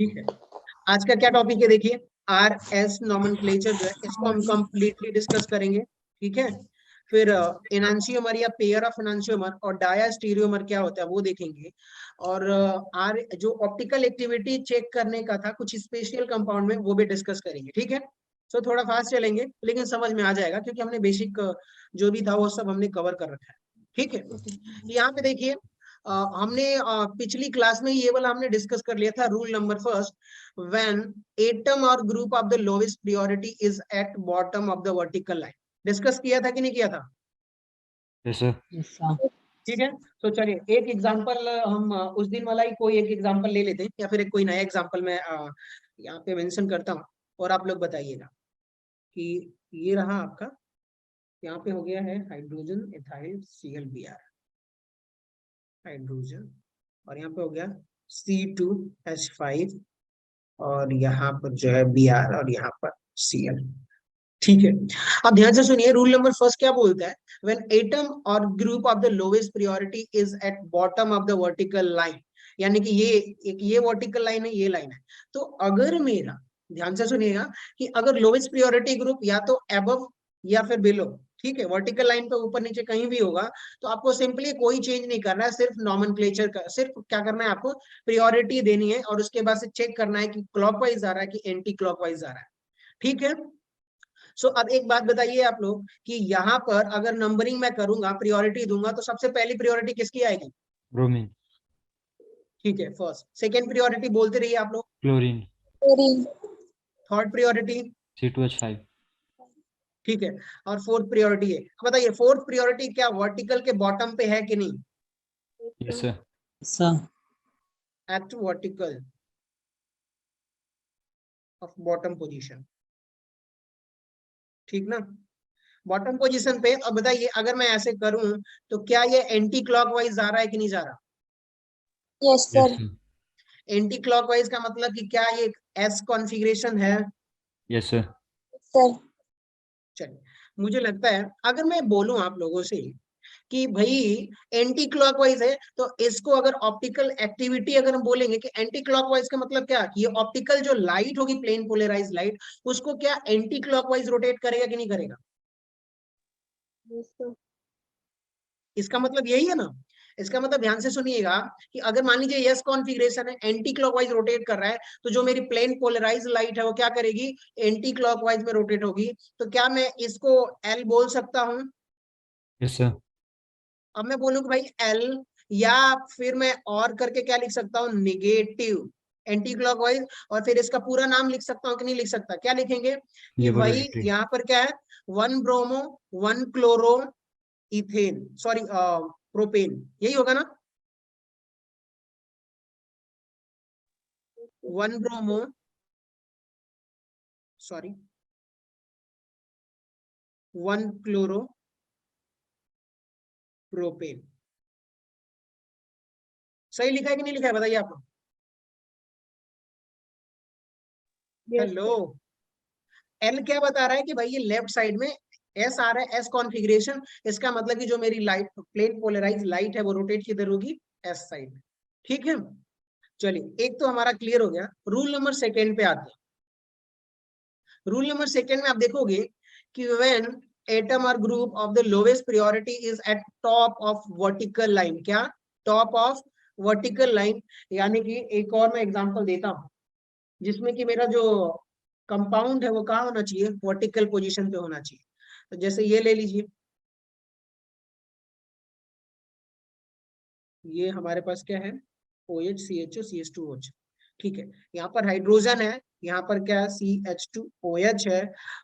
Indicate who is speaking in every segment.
Speaker 1: ठीक है, आज का क्या टॉपिक है देखिए, आर एस नॉमेनक्लेचर जो है इसको हम कंप्लीटली डिस्कस करेंगे। ठीक है, फिर एनांशियोमर या पेयर ऑफ एनांशियोमर और डायास्टीरियोमर क्या होता है वो देखेंगे। और आर जो ऑप्टिकल एक्टिविटी चेक करने का था कुछ स्पेशल कंपाउंड में वो भी डिस्कस करेंगे। ठीक है, तो थोड़ा फास्ट चलेंगे लेकिन समझ में आ जाएगा क्योंकि हमने बेसिक जो भी था वो सब हमने कवर कर रखा है। ठीक है, यहाँ पे देखिए हमने पिछली क्लास में ये वाला हमने डिस्कस कर लिया था, rule number first, when atom और group of the lowest priority is at bottom of the vertical line. Discuss किया था कि नहीं किया था?
Speaker 2: Yes sir.
Speaker 1: ठीक है, तो चलिए एक एग्जांपल हम उस दिन वाला ही कोई एक एग्जांपल ले लेते हैं या फिर एक कोई नया एग्जांपल मैं यहाँ पे मेंशन करता हूँ और आप लोग बताइएगा कि ये रहा आपका, यहाँ पे हो गया है हाइड्रोजन एथाइल ClBr, हाइड्रोजन, और यहाँ पे हो गया C2H5 और यहाँ पर जो है Br और यहाँ पर Cl। ठीक है, अब ध्यान से सुनिए, रूल नंबर फर्स्ट क्या बोलता है, व्हेन एटम और group of the lowest priority is at bottom of the vertical line, यानी कि ये वर्टिकल लाइन है, ये लाइन है। तो अगर मेरा, ध्यान से सुनिएगा, कि अगर लोवेस्ट प्रायोरिटी ग्रुप या तो अबव या फिर बिलो, ठीक है, वर्टिकल लाइन पे ऊपर नीचे कहीं भी होगा, तो आपको सिंपली कोई चेंज नहीं करना है, सिर्फ नॉमेनक्लेचर का, सिर्फ क्या करना है आपको, प्रायोरिटी देनी है और उसके बाद से चेक करना है कि क्लॉकवाइज आ रहा है कि एंटी क्लॉकवाइज आ रहा है। ठीक है, सो अब एक बात बताइए आप लोग कि यहाँ पर अगर नंबरिंग मैं करूंगा, प्रायोरिटी दूंगा, तो सबसे पहली प्रायोरिटी किसकी आएगी?
Speaker 2: ब्रोमीन।
Speaker 1: ठीक है, फर्स्ट। सेकेंड प्रायोरिटी बोलते रहिए आप लोग।
Speaker 2: क्लोरीन।
Speaker 1: Third priority
Speaker 2: C2H5।
Speaker 1: ठीक है, और फोर्थ प्रायोरिटी है। बताइए फोर्थ प्रायोरिटी क्या वर्टिकल के बॉटम पे है कि नहीं?
Speaker 2: Yes sir.
Speaker 1: At vertical of bottom position, ठीक ना, बॉटम पोजीशन पे। अब बताइए अगर मैं ऐसे करूं तो क्या ये एंटी क्लॉकवाइज जा रहा है कि नहीं जा रहा?
Speaker 3: Yes sir.
Speaker 1: एंटी क्लॉकवाइज का मतलब कि क्या ये एस कॉन्फ़िगरेशन है?
Speaker 2: Yes sir.
Speaker 3: सर
Speaker 1: चलिए, मुझे लगता है अगर मैं बोलूं आप लोगों से कि भाई एंटी क्लॉकवाइज है, तो इसको अगर ऑप्टिकल एक्टिविटी अगर हम बोलेंगे कि एंटी क्लॉकवाइज का मतलब क्या, कि ये ऑप्टिकल जो लाइट होगी, प्लेन पोलराइज लाइट, उसको क्या एंटी क्लॉकवाइज रोटेट करेगा कि नहीं करेगा? इसका मतलब यही है ना। इसका मतलब ध्यान से सुनिएगा कि अगर मान लीजिए यस कॉन्फ़िगरेशन है, एंटी क्लॉकवाइज रोटेट कर रहा है, तो जो मेरी प्लेन पोलराइज लाइट है वो क्या करेगी, एंटी क्लॉकवाइज में रोटेट होगी। तो क्या मैं इसको एल बोल सकता हूं?
Speaker 2: Yes sir.
Speaker 1: अब मैं बोलूं कि भाई एल, या फिर मैं और करके क्या लिख सकता हूँ, निगेटिव एंटी क्लॉकवाइज, और फिर इसका पूरा नाम लिख सकता हूँ कि नहीं लिख सकता? क्या लिखेंगे कि भाई यहाँ पर क्या है, 1 bromo 1 chloro ethane, sorry propane, यही होगा ना, 1 ब्रोमो, सॉरी 1 क्लोरो प्रोपेन। सही लिखा है कि नहीं लिखा है बताइए आप लोग? हेलो, एल क्या बता रहा है कि भाई ये लेफ्ट साइड में एस आ रहा है, एस कॉन्फ़िगरेशन, इसका मतलब कि जो मेरी लाइट, प्लेन पोलराइज लाइट है, वो रोटेट किधर होगी, एस साइड। ठीक है, चलिए एक तो हमारा क्लियर हो गया। रूल नंबर सेकेंड पे आते हैं। रूल नंबर सेकेंड में आप देखोगे कि व्हेन एटम और group of the lowest priority is eight top of vertical line, क्या टॉप ऑफ वर्टिकल लाइन, यानी कि एक और मैं एग्जांपल देता हूं जिसमें कि मेरा जो कंपाउंड है वो कहाँ होना चाहिए, वर्टिकल पोजीशन पे होना चाहिए। तो जैसे ये ले लीजिए, ये हमारे पास क्या है, OH CHO CH2OH। ठीक है, यहाँ पर हाइड्रोजन है, यहाँ पर क्या है, CH2OH है,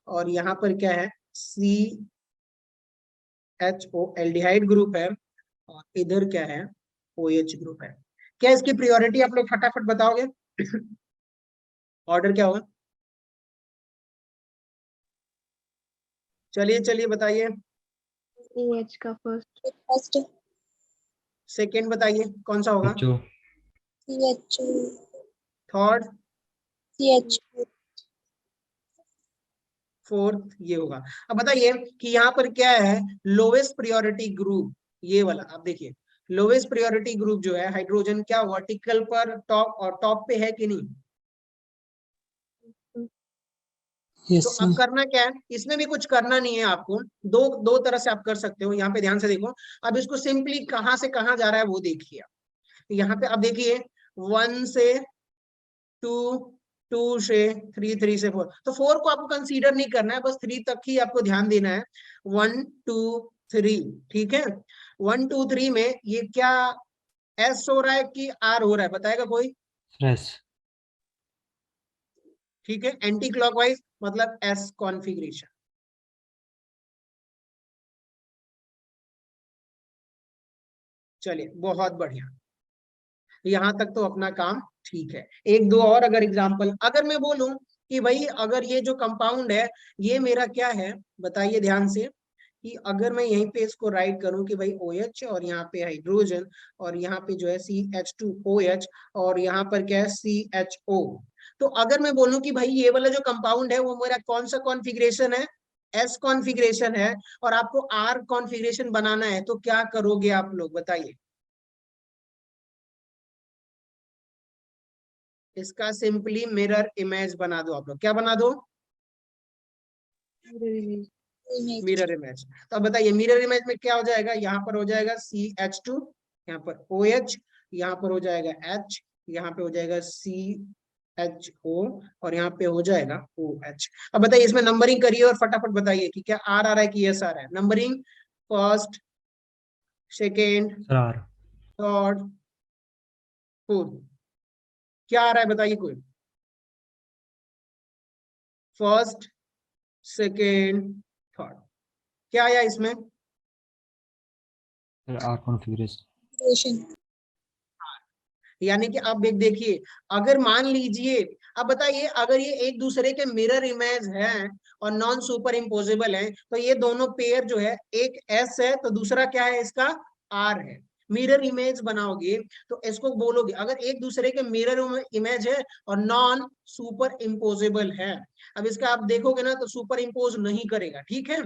Speaker 1: और यहाँ पर क्या है, CHO एल्डिहाइड ग्रुप है, और इधर क्या है, OH ग्रुप है। क्या इसकी प्रायोरिटी आप लोग फटाफट बताओगे? ऑर्डर क्या होगा? चलिए चलिए बताइए।
Speaker 3: OH का फर्स्ट।
Speaker 1: सेकंड बताइए कौन सा होगा?
Speaker 2: CHO।
Speaker 3: CHO।
Speaker 1: Third?
Speaker 3: CHO।
Speaker 1: Fourth ये होगा। अब बताइए कि यहाँ पर क्या है, लोवेस्ट प्रायोरिटी ग्रुप, ये वाला आप देखिए, लोवेस्ट प्रायोरिटी ग्रुप जो है हाइड्रोजन, क्या वर्टिकल पर टॉप और टॉप पे है कि नहीं? तो अब करना क्या है, इसमें भी कुछ करना नहीं है आपको, दो दो तरह से आप कर सकते हो। यहाँ पे ध्यान से देखो, अब इसको सिंपली कहाँ से कहाँ जा रहा है वो देखिए। यहाँ पे अब देखिए 1 से 2, 2 से 3, 3 से 4, तो 4 को आपको कंसीडर नहीं करना है, बस 3 तक ही आपको ध्यान देना है। 1 2 3, ठीक है। 1 2 3 में ये क्या एस हो रहा है कि आर हो रहा है, बताएगा कोई?
Speaker 2: फ्रेश।
Speaker 1: ठीक है, एंटी क्लॉकवाइज मतलब एस कॉन्फ़िगरेशन। चलिए बहुत बढ़िया, यहां तक तो अपना काम ठीक है। एक दो और अगर एग्जांपल अगर मैं बोलूं कि भाई अगर ये जो कंपाउंड है ये मेरा क्या है, बताइए ध्यान से, कि अगर मैं यहीं पे इसको राइट करूं कि भाई OH और यहाँ पे हाइड्रोजन और यहाँ पे जो है CH2OH और यहाँ पर क्या है CHO, तो अगर मैं बोलूं कि भाई ये वाला जो कंपाउंड है वो मेरा कौन सा कॉन्फ़िगरेशन है, एस कॉन्फ़िगरेशन है, और आपको आर कॉन्फ़िगरेशन बनाना है, तो क्या करोगे आप लोग बताइए? इसका सिंपली मिरर इमेज बना दो आप लोग, क्या बना दो?
Speaker 3: Image.
Speaker 1: Mirror image. तो अब बताइए मिरर इमेज में क्या हो जाएगा, यहाँ पर हो जाएगा CH2, यहाँ पर OH, यहाँ पर हो जाएगा H, यहाँ पे हो जाएगा CHO और यहाँ पे हो जाएगा OH। अब बताइए इसमें नंबरिंग करिए और फटाफट बताइए कि क्या आर आ रहा है कि यस आ रहा है। Numbering first, second,
Speaker 2: sir R.
Speaker 1: Third, fourth, क्या आ रहा है बताइए कोई? फर्स्ट, सेकेंड, थर्ड, क्या आया इसमें?
Speaker 2: Sir R configuration.
Speaker 3: Relation.
Speaker 1: यानी कि आप देखिए, अगर मान लीजिए, अब बताइए अगर ये एक दूसरे के मिरर इमेज हैं और नॉन सुपर इम्पोजेबल है, तो ये दोनों पेयर जो है, एक एस है तो दूसरा क्या है इसका आर है। मिरर इमेज बनाओगे तो इसको बोलोगे, अगर एक दूसरे के मिरर इमेज है और नॉन सुपर इम्पोजेबल है, अब इसका आप देखोगे ना तो सुपर इम्पोज नहीं करेगा, ठीक है।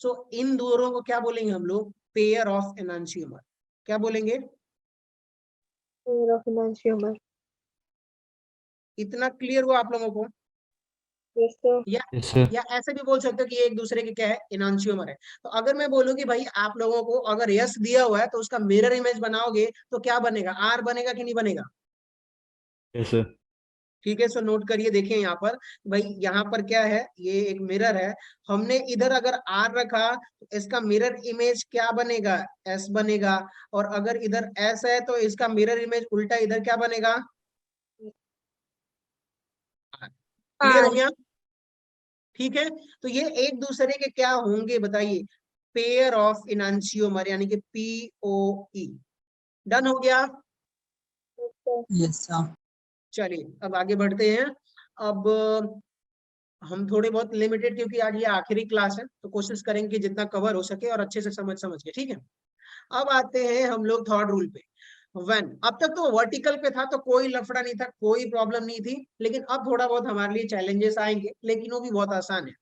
Speaker 1: सो इन दोनों को क्या बोलेंगे हम लोग? Pair of enantiomer. क्या बोलेंगे?
Speaker 3: Pair of enantiomer.
Speaker 1: इतना क्लियर हुआ आप लोगों को?
Speaker 3: Yes, sir.
Speaker 1: या
Speaker 2: यस सर।
Speaker 1: या ऐसे भी बोल सकते हो कि ये एक दूसरे के क्या है, इनांशियोमर है। तो अगर मैं बोलूं कि भाई आप लोगों को अगर यस दिया हुआ है तो उसका मिरर इमेज बनाओगे तो क्या बनेगा, आर बनेगा कि नहीं बनेगा?
Speaker 2: Yes sir.
Speaker 1: ठीक है, सो नोट करिए, देखिए यहाँ पर भाई, यहाँ पर क्या है, ये एक मिरर है, हमने इधर अगर आर रखा तो इसका मिरर इमेज क्या बनेगा, एस बनेगा, और अगर इधर एस है तो इसका मिरर इमेज उल्टा इधर क्या बनेगा, क्लियर हो
Speaker 3: R.
Speaker 1: गया? ठीक है, तो ये एक दूसरे के क्या होंगे बताइए, पेयर ऑफ इनांशियोमर यानी कि POE। डन हो गया?
Speaker 3: Yes, sir.
Speaker 4: Yes, sir.
Speaker 1: चलिए अब आगे बढ़ते हैं। अब हम थोड़े बहुत लिमिटेड, क्योंकि आज ये आखिरी क्लास है तो कोशिश करेंगे कि जितना कवर हो सके और अच्छे से समझ के, ठीक है। अब आते हैं हम लोग थर्ड रूल पे। व्हेन, अब तक तो वर्टिकल पे था तो कोई लफड़ा नहीं था, कोई प्रॉब्लम नहीं थी, लेकिन अब थोड़ा बहुत हमारे लिए चैलेंजेस आएंगे, लेकिन वो भी बहुत आसान है।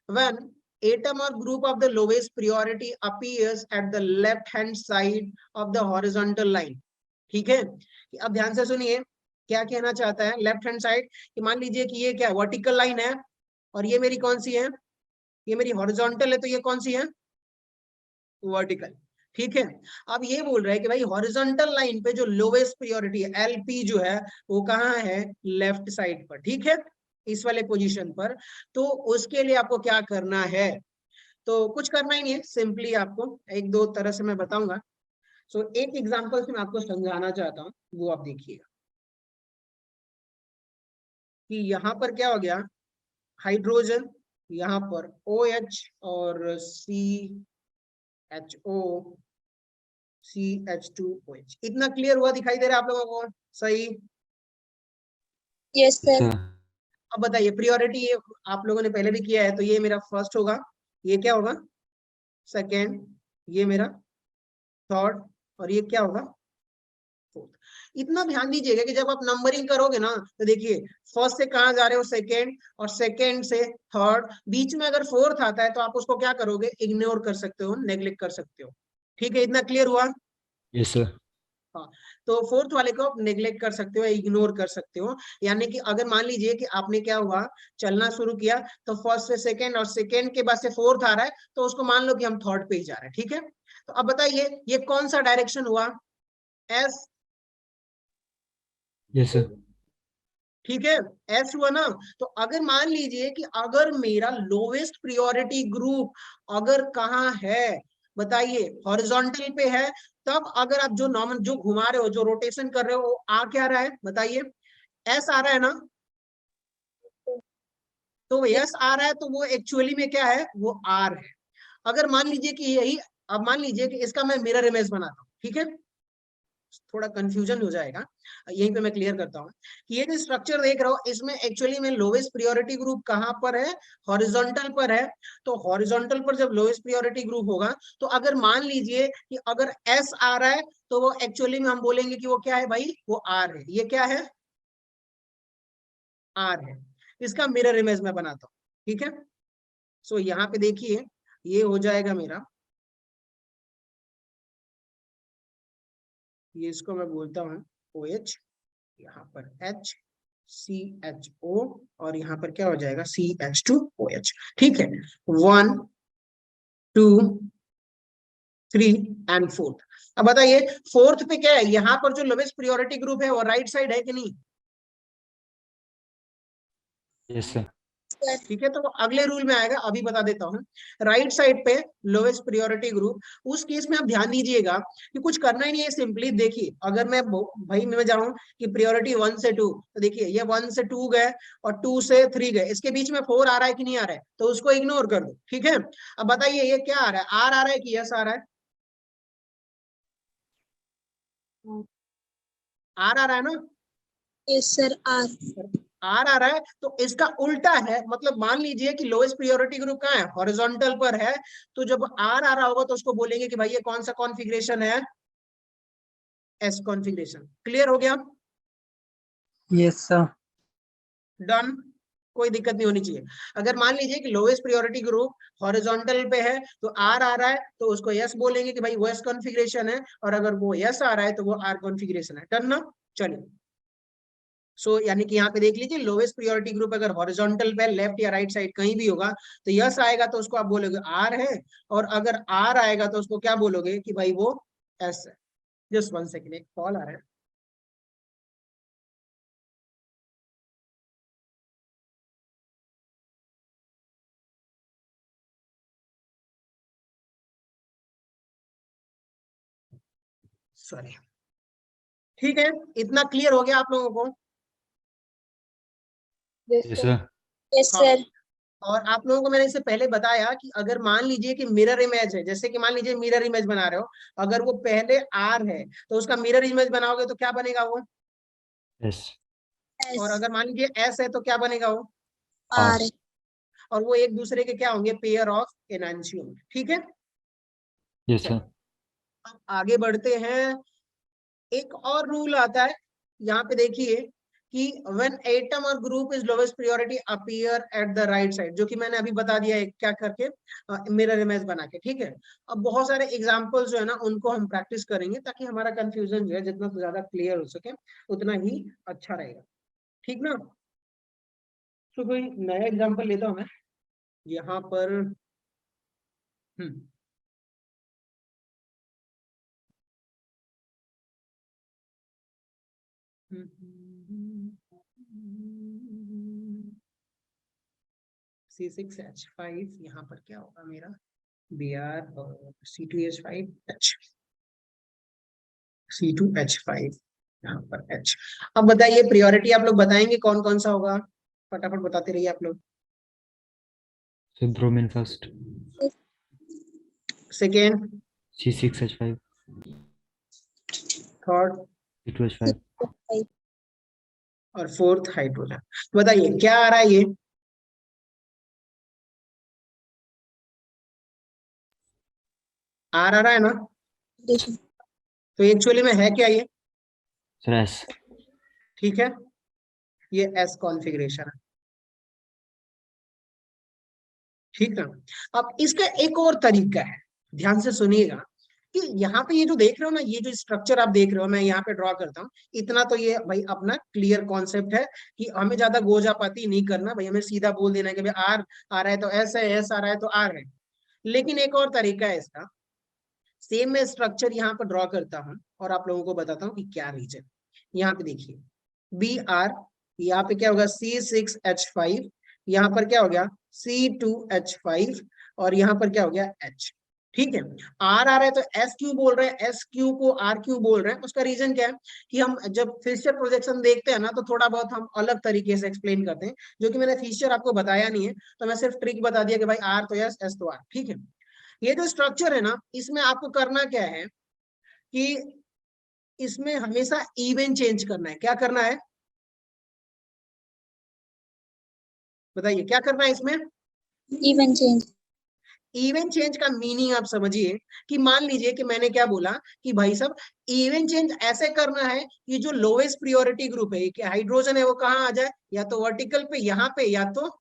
Speaker 1: When atom or group of the lowest priority appears at the left hand side of the horizontal line, ठीक है। अब ध्यान से सुनिए क्या कहना चाहता है लेफ्ट हैंड साइड, कि मान लीजिए कि ये क्या वर्टिकल लाइन है और ये मेरी कौन सी है, ये मेरी हॉरिजॉन्टल है, तो ये कौन सी है, वर्टिकल, ठीक है। अब ये बोल रहा है कि भाई हॉरिजॉन्टल लाइन पे जो लोवेस्ट प्रायोरिटी है LP जो है वो कहाँ है, लेफ्ट साइड पर, ठीक है, इस वाले पोजीशन पर। तो उसके लिए आपको क्या करना है, तो कुछ करना ही नहीं है, सिंपली आपको एक दो तरह से मैं बताऊंगा। सो एक एग्जांपल से मैं आपको समझाना चाहता हूँ, वो आप देखिएगा कि यहाँ पर क्या हो गया, हाइड्रोजन, यहाँ पर OH और CHO, CH2OH, इतना क्लियर हुआ, दिखाई दे रहा है आप लोगों को? सही।
Speaker 3: Yes, sir.
Speaker 2: सर
Speaker 1: अब बताइए प्रायोरिटी, ये आप लोगों ने पहले भी किया है, तो ये मेरा फर्स्ट होगा, ये क्या होगा, सेकेंड, ये मेरा थर्ड, और ये क्या होगा, फोर्थ। इतना ध्यान दीजिएगा कि जब आप नंबरिंग करोगे ना तो देखिए फर्स्ट से कहाँ जा रहे हो, सेकेंड, और सेकेंड से थर्ड, बीच में अगर फोर्थ आता है तो आप उसको क्या करोगे, इग्नोर कर सकते हो, नेग्लेक्ट कर सकते हो, ठीक है। इतना क्लियर हुआ?
Speaker 2: Yes sir.
Speaker 1: हाँ, तो फोर्थ वाले को आप नेग्लेक्ट कर सकते हो, इग्नोर कर सकते हो। यानी कि अगर मान लीजिए कि आपने क्या हुआ, चलना शुरू किया, तो फर्स्ट से सेकंड और सेकंड के बाद से फोर्थ आ रहा है, तो उसको मान लो कि हम थर्ड पे ही जा रहे हैं। ठीक है, तो अब बताइए ये कौन सा डायरेक्शन हुआ, एस।
Speaker 2: Yes sir.
Speaker 1: ठीक है, एस हुआ ना। तो अगर मान लीजिए कि अगर मेरा लोवेस्ट प्रायोरिटी ग्रुप अगर कहाँ है, बताइए, हॉरिजॉन्टल पे है, तब अगर आप जो नॉर्मल जो घुमा रहे हो, जो रोटेशन कर रहे हो, वो आ क्या रहा है, बताइए, एस आ रहा है ना। तो एस आ रहा है, तो वो एक्चुअली में क्या है, वो आर है। अगर मान लीजिए कि यही, अब मान लीजिए कि इसका मैं मिरर इमेज बनाता हूँ, ठीक है, थोड़ा कंफ्यूजन हो जाएगा, यहीं पे मैं क्लियर करता हूँ कि ये जो स्ट्रक्चर देख रहा हो, इसमें एक्चुअली में लोवेस्ट प्रायोरिटी ग्रुप कहाँ पर है, हॉरिजॉन्टल पर है। तो हॉरिजॉन्टल पर जब लोवेस्ट प्रायोरिटी ग्रुप होगा, तो अगर मान लीजिए कि अगर एस आ रहा है, तो वो एक्चुअली में हम बोलेंगे कि वो क्या है भाई, वो आर है। ये क्या है, आर है। इसका मिरर इमेज मैं बनाता हूँ, ठीक है। सो यहाँ पे देखिए, ये हो जाएगा मेरा, ये इसको मैं बोलता हूँ ओ एच, यहाँ पर एच, सी एच ओ, और यहाँ पर क्या हो जाएगा, C H two O H. ठीक है, 1 2 3 एंड फोर्थ। अब बताइए फोर्थ पे क्या है, यहाँ पर जो लोवेस्ट प्रायोरिटी ग्रुप है वो राइट साइड है कि नहीं।
Speaker 2: Yes sir.
Speaker 1: ठीक है, तो वो अगले रूल में आएगा, अभी बता देता हूँ। राइट साइड पे लोवेस्ट प्रायोरिटी ग्रुप, उस केस में आप ध्यान दीजिएगा कि कुछ करना ही नहीं है, सिंपली देखिए, अगर मैं भाई मैं जाऊं कि प्रायोरिटी 1 से 2, तो देखिए ये 1 से 2 गए और 2 से 3 गए, इसके बीच में 4 आ रहा है कि नहीं आ रहा है, तो उसको इग्नोर कर दो। ठीक है, अब बताइए ये क्या आ रहा है, आर आ रहा है कि यस आ रहा है, आर आ रहा है ना।
Speaker 3: Yes sir, R.
Speaker 1: आर आ रहा है, तो इसका उल्टा है, मतलब मान लीजिए कि लोएस्ट प्रायोरिटी ग्रुप कहाँ है, हॉरिजॉन्टल पर है। तो जब आर आ रहा होगा तो उसको बोलेंगे कि भाई ये कौन सा कॉन्फ़िगरेशन है, एस कॉन्फ़िगरेशन। क्लियर हो गया,
Speaker 2: यस सर।
Speaker 1: डन, कोई दिक्कत नहीं होनी चाहिए। अगर मान लीजिए कि लोएस्ट प्रायोरिटी ग्रुप हॉरिजॉन्टल पे है, तो आर आ रहा है, तो उसको यस बोलेंगे कि भाई वो एस कॉन्फ़िगरेशन है, और अगर वो यस आ रहा है तो वो आर कॉन्फ़िगरेशन है। डन ना, चलिए। सो यानी कि यहाँ पे देख लीजिए, लोवेस्ट प्रायोरिटी ग्रुप अगर हॉरिजॉन्टल पे, लेफ्ट या राइट साइड कहीं भी होगा, तो यस आएगा तो उसको आप बोलोगे आर है, और अगर आर आएगा तो उसको क्या बोलोगे कि भाई वो एस है। जस्ट 1 सेकेंड, एक कॉल आ रहा है। सॉरी। ठीक है, इतना क्लियर हो गया आप लोगों को।
Speaker 3: Yes
Speaker 2: yes
Speaker 3: sir.
Speaker 2: Sir.
Speaker 3: Yes
Speaker 1: हाँ,
Speaker 3: सर।
Speaker 1: और आप लोगों को मैंने इससे पहले बताया कि अगर मान लीजिए कि मिरर इमेज है, जैसे कि मान लीजिए मिरर इमेज बना रहे हो, अगर वो पहले आर है तो उसका मिरर इमेज बनाओगे तो क्या बनेगा वो,
Speaker 2: यस।
Speaker 1: और
Speaker 3: एस।
Speaker 1: अगर मान लीजिए एस है तो क्या बनेगा वो,
Speaker 2: आर।
Speaker 3: आर।
Speaker 1: और वो एक दूसरे के क्या होंगे, पेयर ऑफ एनांशियम। ठीक है,
Speaker 2: यस
Speaker 1: चलिए
Speaker 2: सर।
Speaker 1: अब आगे बढ़ते हैं। एक और रूल आता है, यहाँ पे देखिए कि व्हेन एटम और group is lowest priority appear at the right side, जो कि मैंने अभी बता दिया है क्या करके, मिरर इमेज बना के। ठीक है, अब बहुत सारे एग्जांपल्स जो है ना उनको हम प्रैक्टिस करेंगे, ताकि हमारा कंफ्यूजन जो है जितना ज्यादा क्लियर हो सके उतना ही अच्छा रहेगा। ठीक ना, तो कोई नया एग्जांपल लेता हूँ मैं यहाँ पर। हम्म C6H5, यहाँ पर क्या होगा मेरा, Br और C2H5 H, C2H5, यहाँ पर H। अब बताइए प्रायोरिटी आप लोग बताएंगे कौन कौन सा होगा, फटाफट बताते रहिए आप लोग।
Speaker 2: Sir bromine first.
Speaker 1: Second,
Speaker 2: C6H5।
Speaker 1: Third,
Speaker 2: C2H5।
Speaker 1: और फोर्थ हाइड्रोजन। बताइए क्या आ रहा है ये, आ रहा है ना। तो एक्चुअली में है क्या ये,
Speaker 2: सर एस।
Speaker 1: ठीक है, ये एस कॉन्फ़िगरेशन है। ठीक है, अब इसका एक और तरीका है, ध्यान से सुनिएगा। कि यहाँ पे ये जो देख रहे हो ना, ये जो स्ट्रक्चर आप देख रहे हो, मैं यहाँ पे ड्रॉ करता हूँ, इतना तो ये भाई अपना क्लियर कॉन्सेप्ट है कि हमें ज्यादा गोजापाती नहीं करना भाई, हमें सीधा बोल देना है कि भाई आर आ रहा है तो एस है, एस आ रहा है तो आर है। लेकिन एक और तरीका है इसका, सेम मैं स्ट्रक्चर यहाँ पर ड्रॉ करता हूँ और आप लोगों को बताता हूँ कि क्या रीजन। यहाँ पे देखिए बी आर, यहाँ पे क्या होगा C6H5, यहाँ पर क्या हो गया C2H5, और यहाँ पर क्या हो गया H। ठीक है, आर आ रहा है तो एस क्यों बोल रहे हैं, एस क्यू को आर क्यों बोल रहे हैं, उसका रीजन क्या है कि हम जब फिशर प्रोजेक्शन देखते हैं ना, तो थोड़ा बहुत हम अलग तरीके से एक्सप्लेन करते हैं, जो कि मैंने फिशर आपको बताया नहीं है, तो मैं सिर्फ ट्रिक बता दिया कि भाई आर तो एस, एस तो आर। ठीक है, ये जो स्ट्रक्चर है ना, इसमें आपको करना क्या है कि इसमें हमेशा इवन चेंज करना है। क्या करना है बताइए, क्या करना है इसमें?
Speaker 3: Even change.
Speaker 1: इवन चेंज का मीनिंग आप समझिए कि मान लीजिए कि मैंने क्या बोला कि भाई साहब इवन चेंज ऐसे करना है कि जो लोवेस्ट प्रियोरिटी ग्रुप है कि हाइड्रोजन है वो कहाँ आ जाए, या तो वर्टिकल पे यहाँ पे, या तो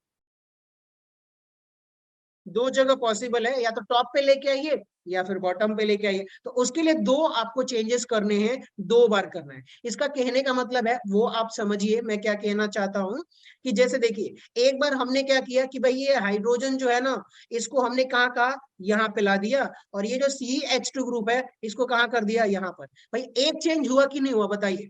Speaker 1: दो जगह पॉसिबल है, या तो टॉप पे लेके आइए या फिर बॉटम पे लेके आइए। तो उसके लिए दो आपको चेंजेस करने हैं, 2 बार करना है। इसका कहने का मतलब है वो आप समझिए मैं क्या कहना चाहता हूं कि जैसे देखिए एक बार हमने क्या किया कि भाई ये हाइड्रोजन जो है ना, इसको हमने कहाँ कहा, यहाँ पे ला दिया, और ये जो CH2 ग्रुप है इसको कहाँ कर दिया, यहाँ पर। भाई एक चेंज हुआ कि नहीं हुआ बताइए?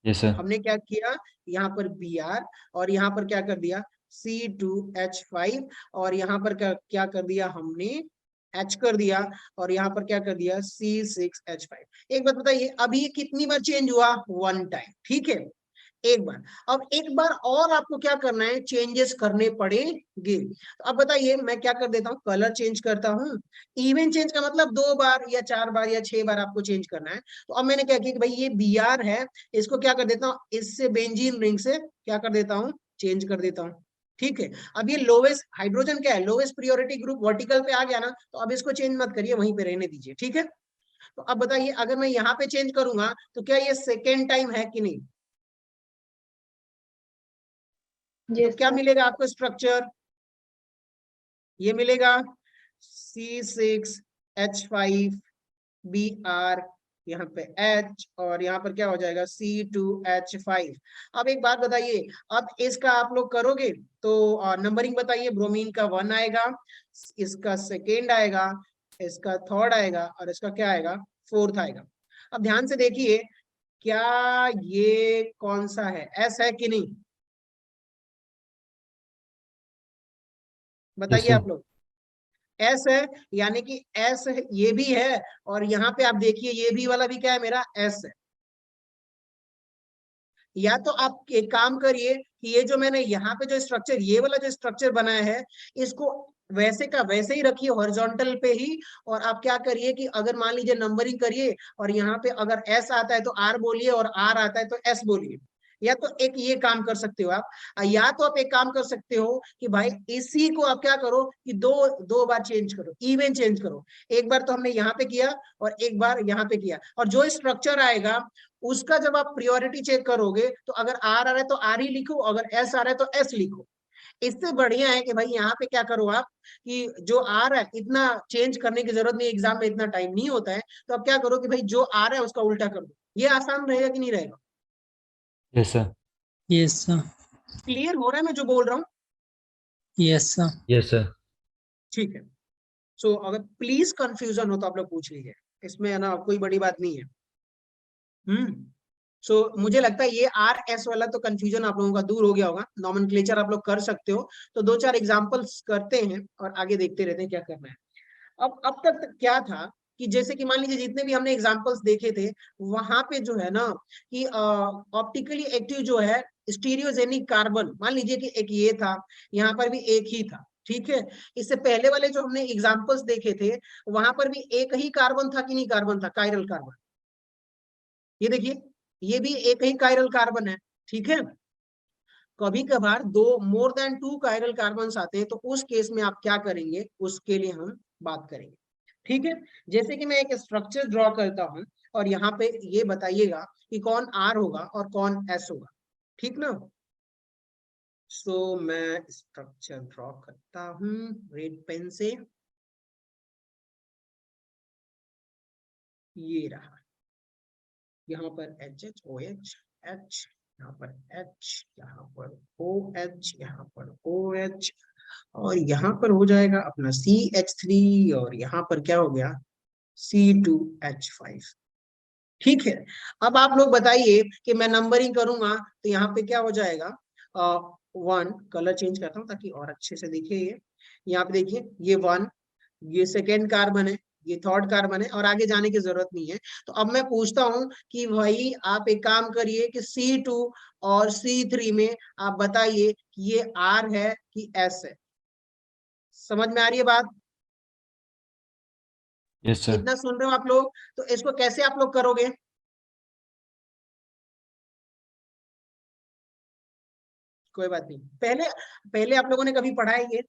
Speaker 2: Yes sir.
Speaker 1: हमने क्या किया, यहाँ पर Br, और यहाँ पर क्या कर दिया C2H5, और यहाँ पर क्या क्या कर दिया हमने, H कर दिया, और यहाँ पर क्या कर दिया C6H5। एक बात बताइए, अभी ये कितनी बार चेंज हुआ, 1 टाइम। ठीक है, एक बार। अब एक बार और आपको क्या करना है, चेंजेस करने पड़ेंगे। तो अब बताइए मैं क्या कर देता हूँ, कलर चेंज करता हूँ। इवन चेंज का मतलब 2 बार या 4 बार या 6 बार आपको चेंज करना है। तो अब मैंने क्या किया कि भाई ये Br है, इसको क्या कर देता हूँ, इससे बेंजीन रिंग से क्या कर देता हूँ, चेंज कर देता हूँ। ठीक है, अब ये लोवेस्ट हाइड्रोजन क्या है, लोवेस्ट प्रियोरिटी ग्रुप वर्टिकल पे आ गया ना, तो अब इसको चेंज मत करिए, वहीं पे रहने दीजिए। ठीक है, तो अब बताइए अगर मैं यहाँ पे चेंज करूंगा तो क्या ये सेकेंड टाइम है कि नहीं? तो क्या मिलेगा आपको स्ट्रक्चर, ये मिलेगा C6H5Br, यहाँ पे H, और यहाँ पर क्या हो जाएगा C2H5। अब एक बात बताइए, अब इसका आप लोग करोगे तो नंबरिंग बताइए, ब्रोमीन का 1 आएगा, इसका सेकेंड आएगा, इसका थर्ड आएगा, और इसका क्या आएगा, फोर्थ आएगा। अब ध्यान से देखिए, क्या ये कौन सा है, एस है कि नहीं,
Speaker 2: यस
Speaker 1: बताइए
Speaker 2: सर।
Speaker 1: आप लोग। एस है, यानी कि एस ये भी है, और यहाँ पे आप देखिए ये भी वाला भी क्या है, मेरा एस है। या तो आप एक काम करिए कि ये जो मैंने यहाँ पे जो स्ट्रक्चर, ये वाला जो स्ट्रक्चर बनाया है, इसको वैसे का वैसे ही रखिए हॉरिजॉन्टल पे ही, और आप क्या करिए कि अगर मान लीजिए नंबरिंग करिए, और यहाँ पे अगर एस आता है तो आर बोलिए, और आर आता है तो एस बोलिए। या तो एक ये काम कर सकते हो आप, या तो आप एक काम कर सकते हो कि भाई इसी को आप क्या करो कि दो दो बार चेंज करो, इवन चेंज करो। एक बार तो हमने यहाँ पे किया और एक बार यहाँ पे किया, और जो स्ट्रक्चर आएगा उसका जब आप प्रियोरिटी चेक करोगे तो अगर आर आ रहा है तो आर ही लिखो, अगर एस आ रहा है तो एस लिखो। इससे बढ़िया है कि भाई यहाँ पे क्या करो आप कि जो आ रहा है इतना चेंज करने की जरूरत नहीं, एग्जाम में इतना टाइम नहीं होता है, तो आप क्या करो कि भाई जो आ रहा है उसका उल्टा कर दो। ये आसान रहेगा कि नहीं रहेगा?
Speaker 2: Yes sir.
Speaker 4: Yes sir.
Speaker 1: Clear हो रहा है मैं जो बोल रहा हूँ?
Speaker 4: Yes sir.
Speaker 2: Yes sir.
Speaker 1: ठीक है, सो अगर प्लीज कंफ्यूजन हो तो आप लोग पूछ लीजिए, इसमें है ना कोई बड़ी बात नहीं है। सो मुझे लगता है ये आर एस वाला तो कंफ्यूजन आप लोगों का दूर हो गया होगा, नॉमेनक्लेचर आप लोग कर सकते हो। तो 2-4 एग्जांपल्स करते हैं और आगे देखते रहते हैं क्या करना है। अब तक क्या था कि जैसे कि मान लीजिए जितने भी हमने एग्जांपल्स देखे थे, वहां पे जो है ना कि ऑप्टिकली एक्टिव जो है स्टीरियोजेनिक कार्बन, मान लीजिए कि एक ये था, यहाँ पर भी एक ही था। ठीक है, इससे पहले वाले जो हमने एग्जांपल्स देखे थे वहां पर भी एक ही कार्बन था कि नहीं, कार्बन था, कायरल कार्बन। ये देखिए ये भी एक ही कायरल कार्बन है। ठीक है, कभी कभार दो मोर देन 2 कायरल कार्बन आते हैं, तो उस केस में आप क्या करेंगे उसके लिए हम बात करेंगे। ठीक है, जैसे कि मैं एक स्ट्रक्चर ड्रॉ करता हूं, और यहाँ पे ये बताइएगा कि कौन आर होगा और कौन एस होगा। ठीक ना, सो मैं स्ट्रक्चर ड्रॉ करता हूं रेड पेन से। ये रहा, यहाँ पर H H O H H, यहाँ पर एच, यहाँ पर ओ एच, यहाँ पर ओ एच, और यहाँ पर हो जाएगा अपना CH3, और यहाँ पर क्या हो गया C2H5। ठीक है, अब आप लोग बताइए कि मैं नंबरिंग करूंगा तो यहाँ पे क्या हो जाएगा, 1, कलर चेंज करता हूँ ताकि और अच्छे से दिखे। ये यहाँ पे देखिए, ये 1, ये सेकेंड कार्बन है, ये थर्ड कार्बन है, और आगे जाने की जरूरत नहीं है। तो अब मैं पूछता हूं कि भाई आप एक काम करिए कि C2 और C3 में आप बताइए कि ये R है कि S है। समझ में आ रही है बात?
Speaker 2: Yes sir.
Speaker 1: इतना सुन रहे हो आप लोग? तो इसको कैसे आप लोग करोगे? कोई बात नहीं, पहले पहले आप लोगों ने कभी पढ़ा है ये?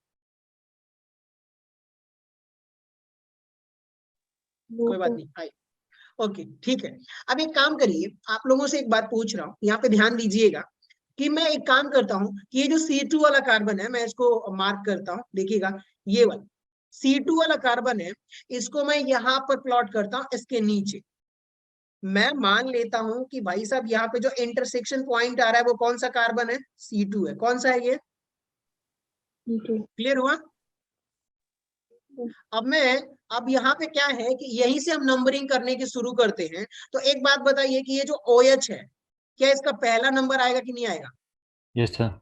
Speaker 1: कोई बात नहीं, आइए। ओके, ठीक है। अब एक काम करिए, आप लोगों से एक बात पूछ रहा हूँ, यहाँ पे ध्यान दीजिएगा कि मैं एक काम करता हूँ कि ये जो C2 वाला कार्बन है, मैं इसको मार्क करता हूँ, देखिएगा ये वाला C2 वाला कार्बन है, इसको मैं यहाँ पर प्लॉट करता हूँ इसके नीचे। मैं मान लेता हूं कि भाई साहब यहाँ पे जो इंटरसेक्शन पॉइंट आ रहा है वो कौन सा कार्बन है, C2 है। कौन सा है ये? क्लियर हुआ? अब यहाँ पे क्या है कि यहीं से हम नंबरिंग करने की शुरू करते हैं। तो एक बात बताइए कि ये जो OH है, क्या इसका पहला नंबर आएगा कि नहीं आएगा?
Speaker 2: Yes sir.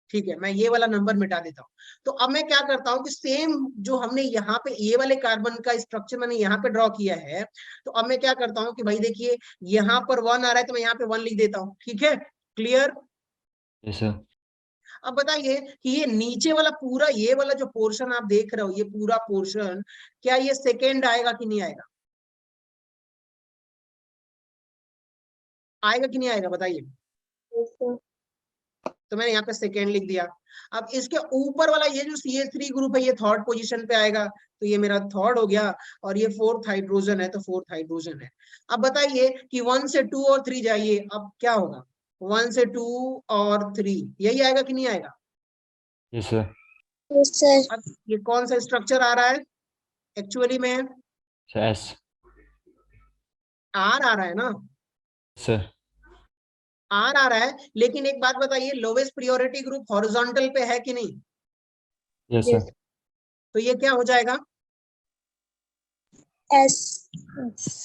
Speaker 1: ठीक है, मैं ये वाला नंबर मिटा देता हूँ। तो अब मैं क्या करता हूँ कि सेम जो हमने यहाँ पे ये वाले कार्बन का स्ट्रक्चर मैंने यहाँ पे ड्रॉ किया है, तो अब मैं क्या करता हूँ कि भाई देखिए यहाँ पर 1 आ रहा है तो मैं यहाँ पे 1 लिख देता हूँ। ठीक है, क्लियर?
Speaker 2: Yes sir.
Speaker 1: अब बताइए कि ये नीचे वाला पूरा, ये वाला जो पोर्शन आप देख रहे हो, ये पूरा पोर्शन, क्या ये सेकेंड आएगा कि नहीं आएगा? आएगा कि नहीं आएगा बताइए? तो मैंने यहाँ पे सेकेंड लिख दिया। अब इसके ऊपर वाला ये जो CH3 ग्रुप है, ये थर्ड पोजीशन पे आएगा, तो ये मेरा थर्ड हो गया, और ये फोर्थ हाइड्रोजन है तो फोर्थ हाइड्रोजन है। अब बताइए कि 1 से 2 और 3 जाइए, अब क्या होगा? 1 से 2 और 3 यही आएगा कि नहीं आएगा?
Speaker 2: Yes sir.
Speaker 1: अब ये कौन सा स्ट्रक्चर आ रहा है एक्चुअली में?
Speaker 2: Sir S.
Speaker 1: आर आ रहा है ना?
Speaker 2: सर।
Speaker 1: आर आ रहा है, लेकिन एक बात बताइए, लोवेस्ट प्रियोरिटी ग्रुप हॉरिजॉन्टल पे है कि नहीं?
Speaker 2: Yes sir.
Speaker 1: तो ये क्या हो जाएगा?
Speaker 3: S.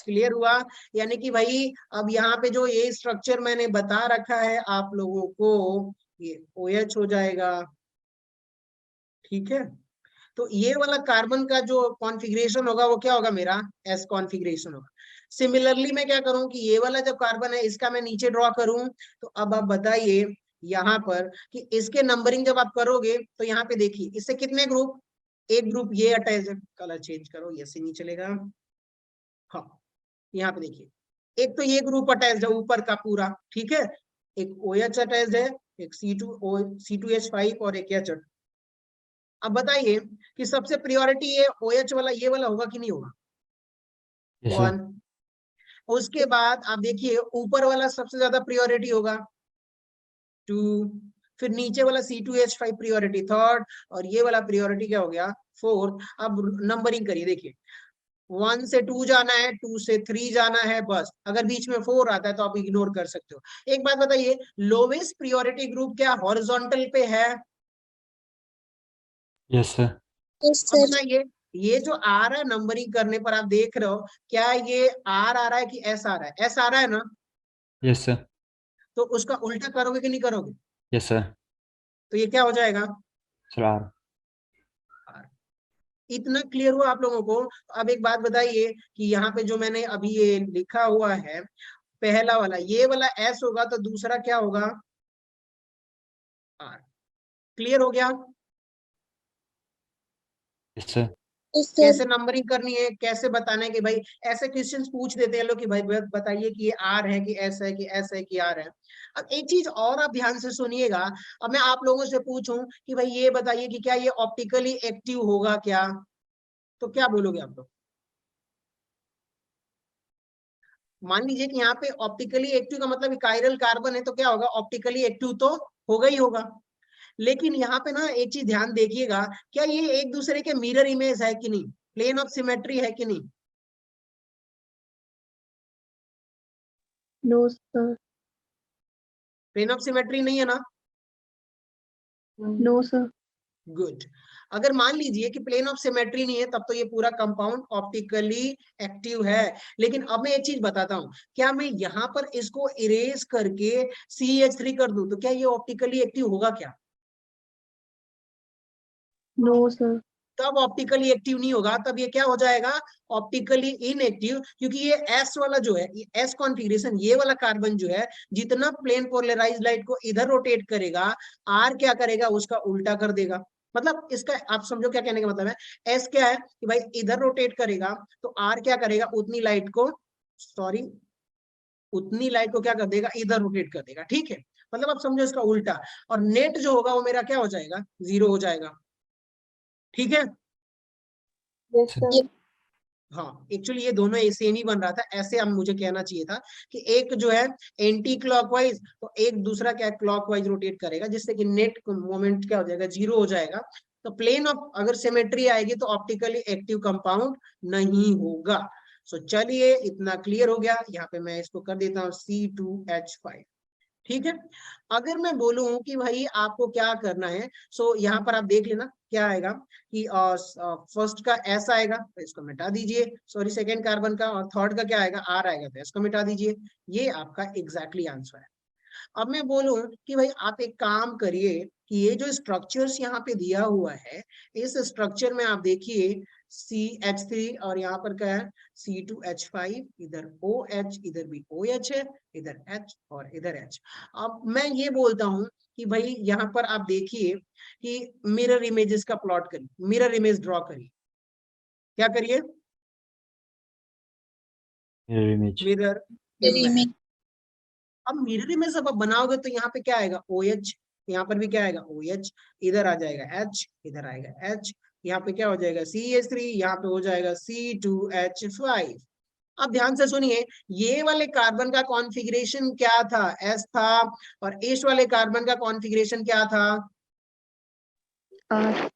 Speaker 1: क्लियर हुआ? यानी कि भाई अब यहाँ पे जो ये स्ट्रक्चर मैंने बता रखा है आप लोगों को, ये OH हो जाएगा। ठीक है, तो ये वाला कार्बन का जो कॉन्फ़िगरेशन होगा वो क्या होगा? मेरा S कॉन्फ़िगरेशन होगा। सिमिलरली मैं क्या करूं कि ये वाला जो कार्बन है इसका मैं नीचे ड्रॉ करूं। तो अब आप बताइए यहाँ पर कि इसके नंबरिंग जब आप करोगे तो यहाँ पे देखिए इससे कितने ग्रुप, एक ग्रुप ये अटैच है, कलर चेंज करो, ये से नहीं चलेगा। हाँ, यहाँ पे देखिए एक तो ये ग्रुप अटैच है ऊपर का पूरा, ठीक है, एक OH अटैच है, एक C2H5 और एक H। अब बताइए कि सबसे प्रायोरिटी ये OH वाला, ये वाला होगा कि नहीं होगा?
Speaker 2: Yes sir.
Speaker 1: 1। उसके बाद आप देखिए ऊपर वाला सबसे ज्यादा प्रायोरिटी होगा 2, फिर नीचे वाला C2H5 प्रायोरिटी थर्ड, और ये वाला प्रायोरिटी क्या हो गया? 4। अब नंबरिंग करिए, देखिए 1 से 2 जाना है, 2 से 3 जाना है, बस। अगर बीच में 4 आता है तो आप इग्नोर कर सकते हो। एक बात बताइए, लोवेस्ट प्रायोरिटी ग्रुप क्या हॉरिजॉन्टल पे है?
Speaker 2: Yes sir.
Speaker 1: अब बताइए ये जो आ रहा है नंबरिंग करने पर, आप देख रहे हो क्या ये R आ रहा है कि S आ रहा है? S आ रहा है ना?
Speaker 2: Yes sir.
Speaker 1: तो उसका उल्टा करोगे कि नहीं करोगे?
Speaker 2: Yes sir.
Speaker 1: तो ये क्या हो जाएगा?
Speaker 2: Sir R.
Speaker 1: R। इतना क्लियर हुआ आप लोगों को? अब एक बात बताइए कि यहाँ पे जो मैंने अभी ये लिखा हुआ है, पहला वाला ये वाला S होगा तो दूसरा क्या होगा? R। क्लियर हो गया?
Speaker 2: Yes sir.
Speaker 1: कैसे नंबरिंग करनी है, कैसे बताना है कि भाई, ऐसे क्वेश्चंस पूछ देते हैं लोग कि भाई बताइए कि ये R है कि S है कि S है कि R है। अब एक चीज और आप ध्यान से सुनिएगा। अब मैं आप लोगों से पूछूं कि भाई ये बताइए कि क्या ये ऑप्टिकली एक्टिव होगा क्या? तो क्या बोलोगे आप लोग? मान लीजिए कि यहाँ पे ऑप्टिकली एक्टिव का मतलब कायरल कार्बन है, तो क्या होगा? ऑप्टिकली एक्टिव तो होगा ही होगा। लेकिन यहाँ पे ना एक चीज ध्यान देखिएगा, क्या ये एक दूसरे के मिरर इमेज है कि नहीं, प्लेन ऑफ सिमेट्री है कि नहीं?
Speaker 3: No, sir.
Speaker 1: Plane of symmetry नहीं है ना?
Speaker 3: No, sir.
Speaker 1: गुड। अगर मान लीजिए कि प्लेन ऑफ सिमेट्री नहीं है तब तो ये पूरा कंपाउंड ऑप्टिकली एक्टिव है। लेकिन अब मैं एक चीज बताता हूं, क्या मैं यहाँ पर इसको इरेज करके CH3 कर दूं तो क्या ये ऑप्टिकली एक्टिव होगा क्या?
Speaker 3: No, sir.
Speaker 1: तब ऑप्टिकली एक्टिव नहीं होगा, तब ये क्या हो जाएगा? ऑप्टिकली इनएक्टिव, क्योंकि ये एस वाला जो है, ये एस कॉन्फ़िगरेशन, ये वाला कार्बन जो है जितना प्लेन पोलराइज लाइट को इधर रोटेट करेगा, आर क्या करेगा? उसका उल्टा कर देगा। मतलब इसका आप समझो क्या कहने का मतलब है। एस क्या है कि भाई इधर रोटेट करेगा तो आर क्या करेगा? उतनी लाइट को, सॉरी, उतनी लाइट को क्या कर देगा? इधर रोटेट कर देगा। ठीक है, मतलब आप समझो इसका उल्टा, और नेट जो होगा वो मेरा क्या हो जाएगा? 0 हो जाएगा। ठीक है।
Speaker 3: Yes, sir.
Speaker 1: हाँ, एक्चुअली ये दोनों सेम ही बन रहा था, ऐसे अब मुझे कहना चाहिए था कि एक जो है एंटी क्लॉकवाइज तो एक दूसरा क्या क्लॉकवाइज रोटेट करेगा, जिससे कि नेट मोमेंट क्या हो जाएगा? 0 हो जाएगा। तो प्लेन ऑफ अगर सिमेट्री आएगी तो ऑप्टिकली एक्टिव कंपाउंड नहीं होगा। सो चलिए, इतना क्लियर हो गया। यहाँ पे मैं इसको कर देता हूँ C2H5। ठीक है। अगर मैं बोलूं कि भाई आपको क्या करना है, सो यहाँ पर आप देख लेना क्या आएगा कि फर्स्ट का एस आएगा तो इसको मिटा दीजिए, सॉरी सेकेंड कार्बन का, और थर्ड का क्या आएगा? आर आएगा तो इसको मिटा दीजिए। ये आपका एग्जैक्टली आंसर है। अब मैं बोलूं कि भाई आप एक काम करिए कि ये जो स्ट्रक्चर्स यहाँ पे दिया हुआ है, इस स्ट्रक्चर में आप देखिए CH3 और यहाँ पर क्या है? C2H5, इधर OH, इधर भी OH है, इधर H और इधर H। अब मैं ये बोलता हूँ कि भाई यहाँ पर आप देखिए कि मिरर इमेजेस का प्लॉट करिए, मिरर इमेज ड्रॉ करिए। क्या करिए?
Speaker 2: mirror image,
Speaker 1: mirror
Speaker 3: Very
Speaker 1: image.
Speaker 3: image.
Speaker 1: अब मिरर इमेज जब आप बनाओगे तो यहाँ पे क्या आएगा? OH, यहाँ पर भी क्या आएगा? OH, इधर आ जाएगा H, इधर आएगा H, यहाँ पे क्या हो जाएगा? CH3, यहाँ पे हो जाएगा C2H5। अब ध्यान से सुनिए, ये वाले कार्बन का कॉन्फ़िगरेशन क्या था? S था, और इस वाले कार्बन का कॉन्फ़िगरेशन क्या था?
Speaker 3: R.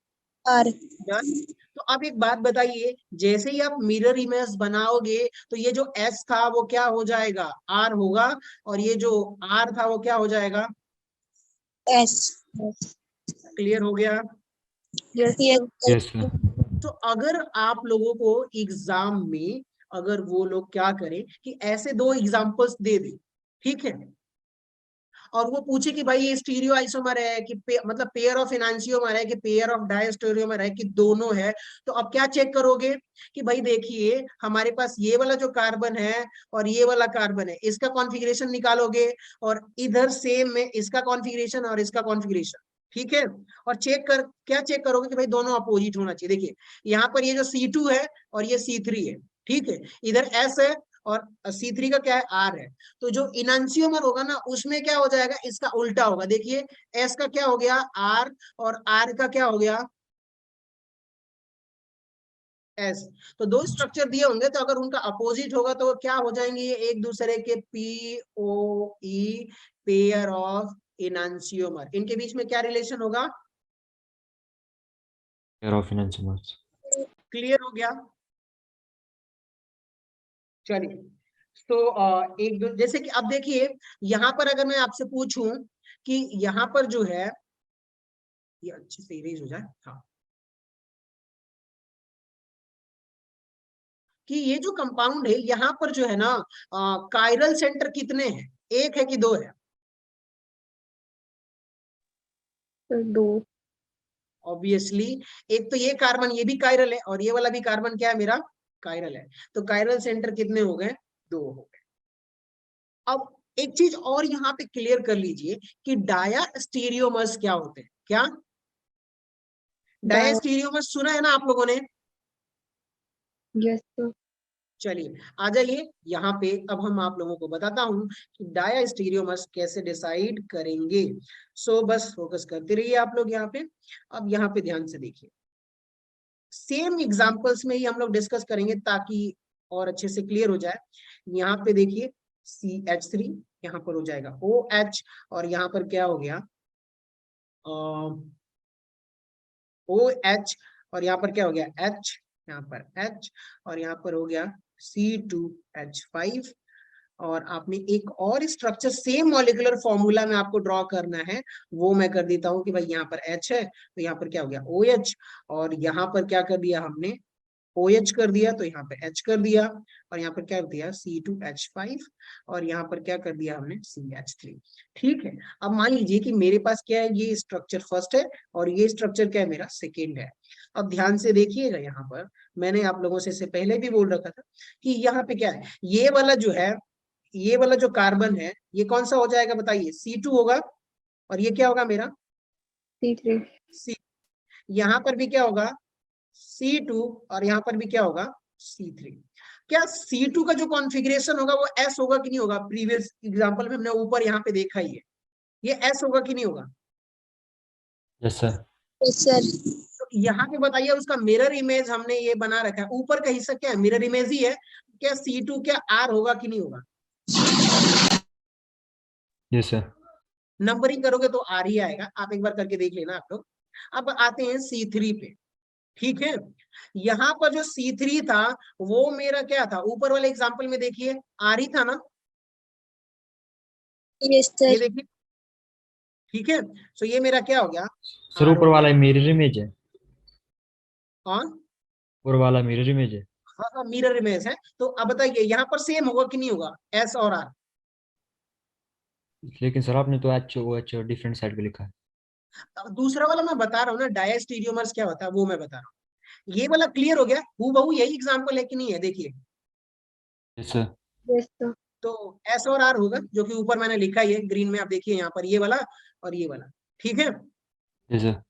Speaker 3: R.
Speaker 1: डन। तो अब एक बात बताइए, जैसे ही आप मिरर इमेज बनाओगे तो ये जो S था वो क्या हो जाएगा? R होगा, और ये जो R था वो क्या हो जाएगा?
Speaker 3: S.
Speaker 1: क्लियर हो गया?
Speaker 3: Yes, yes.
Speaker 2: yes sir,
Speaker 1: तो अगर आप लोगों को एग्जाम में अगर वो लोग क्या करें कि ऐसे दो एग्जांपल्स दे दे, ठीक है, और वो पूछे कि भाई ये स्टीरियो आइसोमर है कि मतलब पेयर ऑफ एनांशियोमर है कि पेयर ऑफ डायस्टेरियोमर है कि दोनों है, तो अब क्या चेक करोगे कि भाई देखिए हमारे पास ये वाला जो कार्बन है और ये वाला कार्बन है, इसका कॉन्फ़िगरेशन निकालोगे, और इधर सेम में इसका कॉन्फ़िगरेशन और इसका कॉन्फ़िगरेशन। ठीक है। और क्या चेक करोगे कि भाई दोनों अपोजिट होना चाहिए। देखिए यहाँ पर ये जो C2 है और ये C3 है, ठीक है, इधर S है और C3 का क्या है? R है। तो जो इनैंशियोमर होगा ना उसमें क्या हो जाएगा? इसका उल्टा होगा। देखिए S का क्या हो गया? R, और R का क्या हो गया? S। तो दो स्ट्रक्चर दिए होंगे तो अगर उनका अपोजिट होगा तो क्या हो जाएंगे? ये एक दूसरे के POE, पेयर ऑफ इनैंशियोमर। इनके बीच में क्या रिलेशन होगा?
Speaker 2: pair of enantiomers,
Speaker 1: क्लियर हो गया? चलिए, तो एक दो, जैसे कि अब देखिए यहाँ पर अगर मैं आपसे पूछूं कि यहाँ पर जो है, ये अच्छे से इरेज हो जाए, हाँ, कि ये जो कंपाउंड है यहाँ पर जो है ना, कायरल सेंटर कितने हैं? एक है कि दो है?
Speaker 3: दो.
Speaker 1: ऑब्वियसली एक तो ये कार्बन, ये भी कायरल है, और ये वाला भी कार्बन क्या है मेरा? कायरल है। तो कायरल सेंटर कितने हो गए? दो हो गए। अब एक चीज और यहाँ पे क्लियर कर लीजिए कि डायास्टीरियोमर्स क्या होते हैं? क्या डायास्टीरियोमर्स सुना है ना आप लोगों ने?
Speaker 3: Yes, sir.
Speaker 1: चलिए आ जाइए यहाँ पे, अब हम आप लोगों को बताता हूँ कि डायास्टीरियोमर्स कैसे डिसाइड करेंगे। सो बस फोकस करते रहिए आप लोग यहाँ पे। अब यहाँ पे ध्यान से देखिए, सेम एग्जांपल्स में ही हम लोग डिस्कस करेंगे ताकि और अच्छे से क्लियर हो जाए। यहाँ पे देखिए CH3, यहाँ पर हो जाएगा OH, और यहाँ पर क्या हो गया? OH, और यहाँ पर क्या हो गया? H, यहाँ पर H, और यहाँ पर हो गया C2H5। और आपने एक और स्ट्रक्चर सेम मॉलिक्यूलर फॉर्मूला में आपको ड्रॉ करना है, वो मैं कर देता हूं कि भाई यहाँ पर H है तो यहाँ पर क्या हो गया OH, और यहाँ पर क्या कर दिया हमने OH कर दिया तो यहाँ पे H कर दिया, और यहाँ पर क्या कर दिया C2H5, और यहाँ पर क्या कर दिया हमने CH3। ठीक है, अब मान लीजिए कि मेरे पास क्या है, ये स्ट्रक्चर फर्स्ट है और ये स्ट्रक्चर क्या है मेरा सेकेंड है। अब ध्यान से देखिएगा, यहाँ पर मैंने आप लोगों से इससे पहले भी बोल रखा था कि यहाँ पे क्या है, ये वाला जो है, ये वाला जो कार्बन है ये कौन सा हो जाएगा बताइए, C2 होगा, और ये क्या होगा मेरा
Speaker 3: C3
Speaker 1: C। यहाँ पर भी क्या होगा C2, और यहाँ पर भी क्या होगा C3। क्या C2 का जो कॉन्फ़िगरेशन होगा वो S होगा कि नहीं होगा? प्रीवियस एग्जांपल में हमने ऊपर यहाँ पे देखा ही है, ये S होगा कि नहीं होगा?
Speaker 2: Yes sir.
Speaker 3: yes sir
Speaker 1: तो यहाँ पे बताइए, उसका मिरर इमेज हमने ये बना रखा है, ऊपर का हिस्सा क्या है, मिरर इमेज ही है, क्या C2 क्या R होगा कि नहीं होगा?
Speaker 2: Yes sir.
Speaker 1: नंबरिंग करोगे तो R ही आएगा, आप एक बार करके देख लेना आप लोग। अब आते हैं C3 पे। ठीक है, यहाँ पर जो C3 था वो मेरा क्या था, ऊपर वाले एग्जांपल में देखिए R ही था ना,
Speaker 3: yes sir
Speaker 1: ये देखिए। ठीक है, सो ये मेरा क्या हो गया,
Speaker 2: सर
Speaker 1: R
Speaker 2: ऊपर
Speaker 1: हो
Speaker 2: वाला
Speaker 1: गया।
Speaker 2: मिरर इमेज है,
Speaker 1: हाँ
Speaker 2: ऊपर वाला मिरर इमेज है।
Speaker 1: हाँ हाँ, मिरर इमेज है। तो अब बताइए यहाँ पर सेम होगा कि नहीं होगा S और R?
Speaker 2: लेकिन सर आपने तो H O H different side पे लिखा है।
Speaker 1: अब दूसरा वाला मैं बता रहा हूँ ना, डायस्टीरियोमर्स क्या होता है वो मैं बता रहा हूँ। ये वाला क्लियर हो गया, हूबहू यही एग्जांपल है कि नहीं है, देखिए।
Speaker 2: Yes sir.
Speaker 3: yes sir
Speaker 1: तो S और R होगा, जो कि ऊपर मैंने लिखा ही है ग्रीन में, आप देखिए यहाँ पर ये वाला और ये वाला। ठीक है,
Speaker 2: यस सर।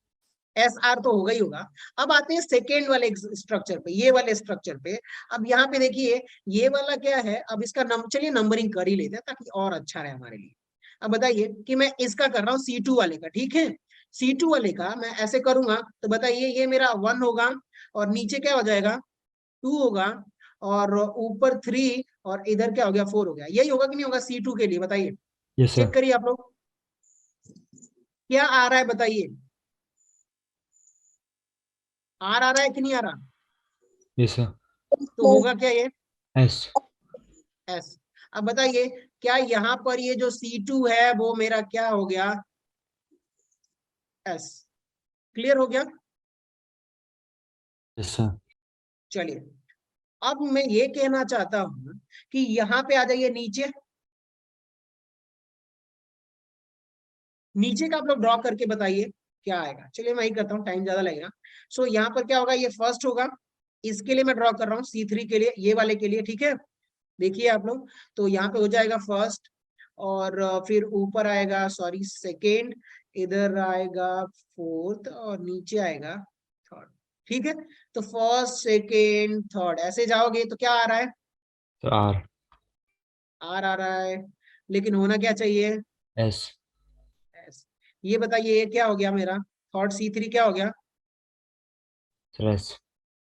Speaker 1: SR तो होगा ही होगा। अब आते हैं सेकेंड वाले स्ट्रक्चर पे, ये वाले स्ट्रक्चर पे। अब यहाँ पे देखिए ये वाला क्या है, अब इसका चलिए नंबरिंग कर ही लेते हैं ताकि और अच्छा रहे हमारे लिए। अब बताइए कि मैं इसका कर रहा हूँ C2 वाले का, ठीक है, C2 वाले का मैं ऐसे करूंगा तो बताइए ये मेरा 1 होगा, और नीचे क्या हो जाएगा 2 होगा, और ऊपर 3, और इधर क्या हो गया 4 हो गया। यही होगा कि नहीं होगा C2 के लिए, बताइए,
Speaker 2: यस
Speaker 1: चेक
Speaker 2: सर।
Speaker 1: करिए आप लोग क्या आ रहा है, बताइए R आ रहा है कि नहीं आ रहा?
Speaker 2: Yes sir.
Speaker 1: तो होगा क्या ये
Speaker 2: एस।
Speaker 1: S। अब बताइए क्या यहाँ पर ये जो C2 है वो मेरा क्या हो गया S। क्लियर हो गया?
Speaker 2: Yes sir.
Speaker 1: चलिए, अब मैं ये कहना चाहता हूं कि यहाँ पे आ जाइए नीचे, नीचे का आप लोग ड्रॉ करके बताइए क्या आएगा। चलिए मैं ही करता हूँ, टाइम ज्यादा लगेगा। सो यहाँ पर क्या होगा, ये फर्स्ट होगा, इसके लिए मैं ड्रॉ कर रहा हूँ C3 के लिए, ये वाले के लिए। ठीक है, देखिए आप लोग, तो यहाँ पे हो जाएगा फर्स्ट, और फिर ऊपर आएगा सॉरी सेकेंड, इधर आएगा फोर्थ, और नीचे आएगा थर्ड। ठीक है, तो फर्स्ट सेकेंड थर्ड ऐसे जाओगे तो क्या आ रहा है,
Speaker 2: सर आर।
Speaker 1: R आ रहा है, लेकिन होना क्या चाहिए
Speaker 2: एस।
Speaker 1: S। ये बताइए ये क्या हो गया मेरा, थर्ड C3 क्या हो गया
Speaker 2: सर एस।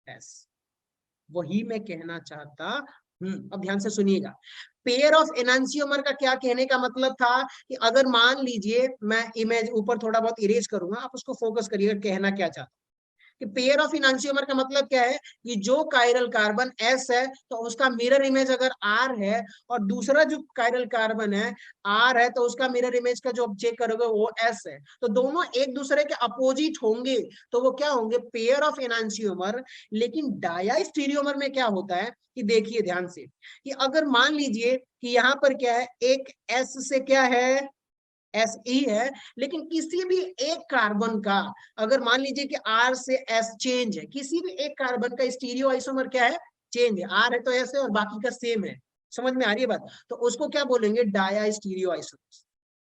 Speaker 1: S। वही मैं कहना चाहता अब ध्यान से सुनिएगा। पेयर ऑफ एनांसियोमर का क्या कहने का मतलब था कि अगर मान लीजिए मैं इमेज ऊपर थोड़ा बहुत इरेज करूंगा, आप उसको फोकस करिएगा, कहना क्या चाहता कि पेयर ऑफ इनांसियोमर का मतलब क्या है कि जो कायरल कार्बन S है तो उसका मिरर इमेज अगर R है, और दूसरा जो कायरल कार्बन है R है, तो उसका मिरर इमेज का जो आप चेक करोगे वो S है, तो दोनों एक दूसरे के अपोजिट होंगे, तो वो क्या होंगे पेयर ऑफ इनांसियोमर। लेकिन डायास्टीरियोमर में क्या होता है कि देखिए ध्यान से, कि अगर मान लीजिए कि यहाँ पर क्या है, एक S से क्या है Se है, लेकिन किसी भी एक कार्बन का अगर मान लीजिए कि R से S चेंज है, किसी भी एक कार्बन का स्टीरियो आइसोमर क्या है, चेंज है, R है तो S है और बाकी का सेम है। समझ में आ रही है बात? तो उसको क्या बोलेंगे, डाया स्टीरियो आइसोमर।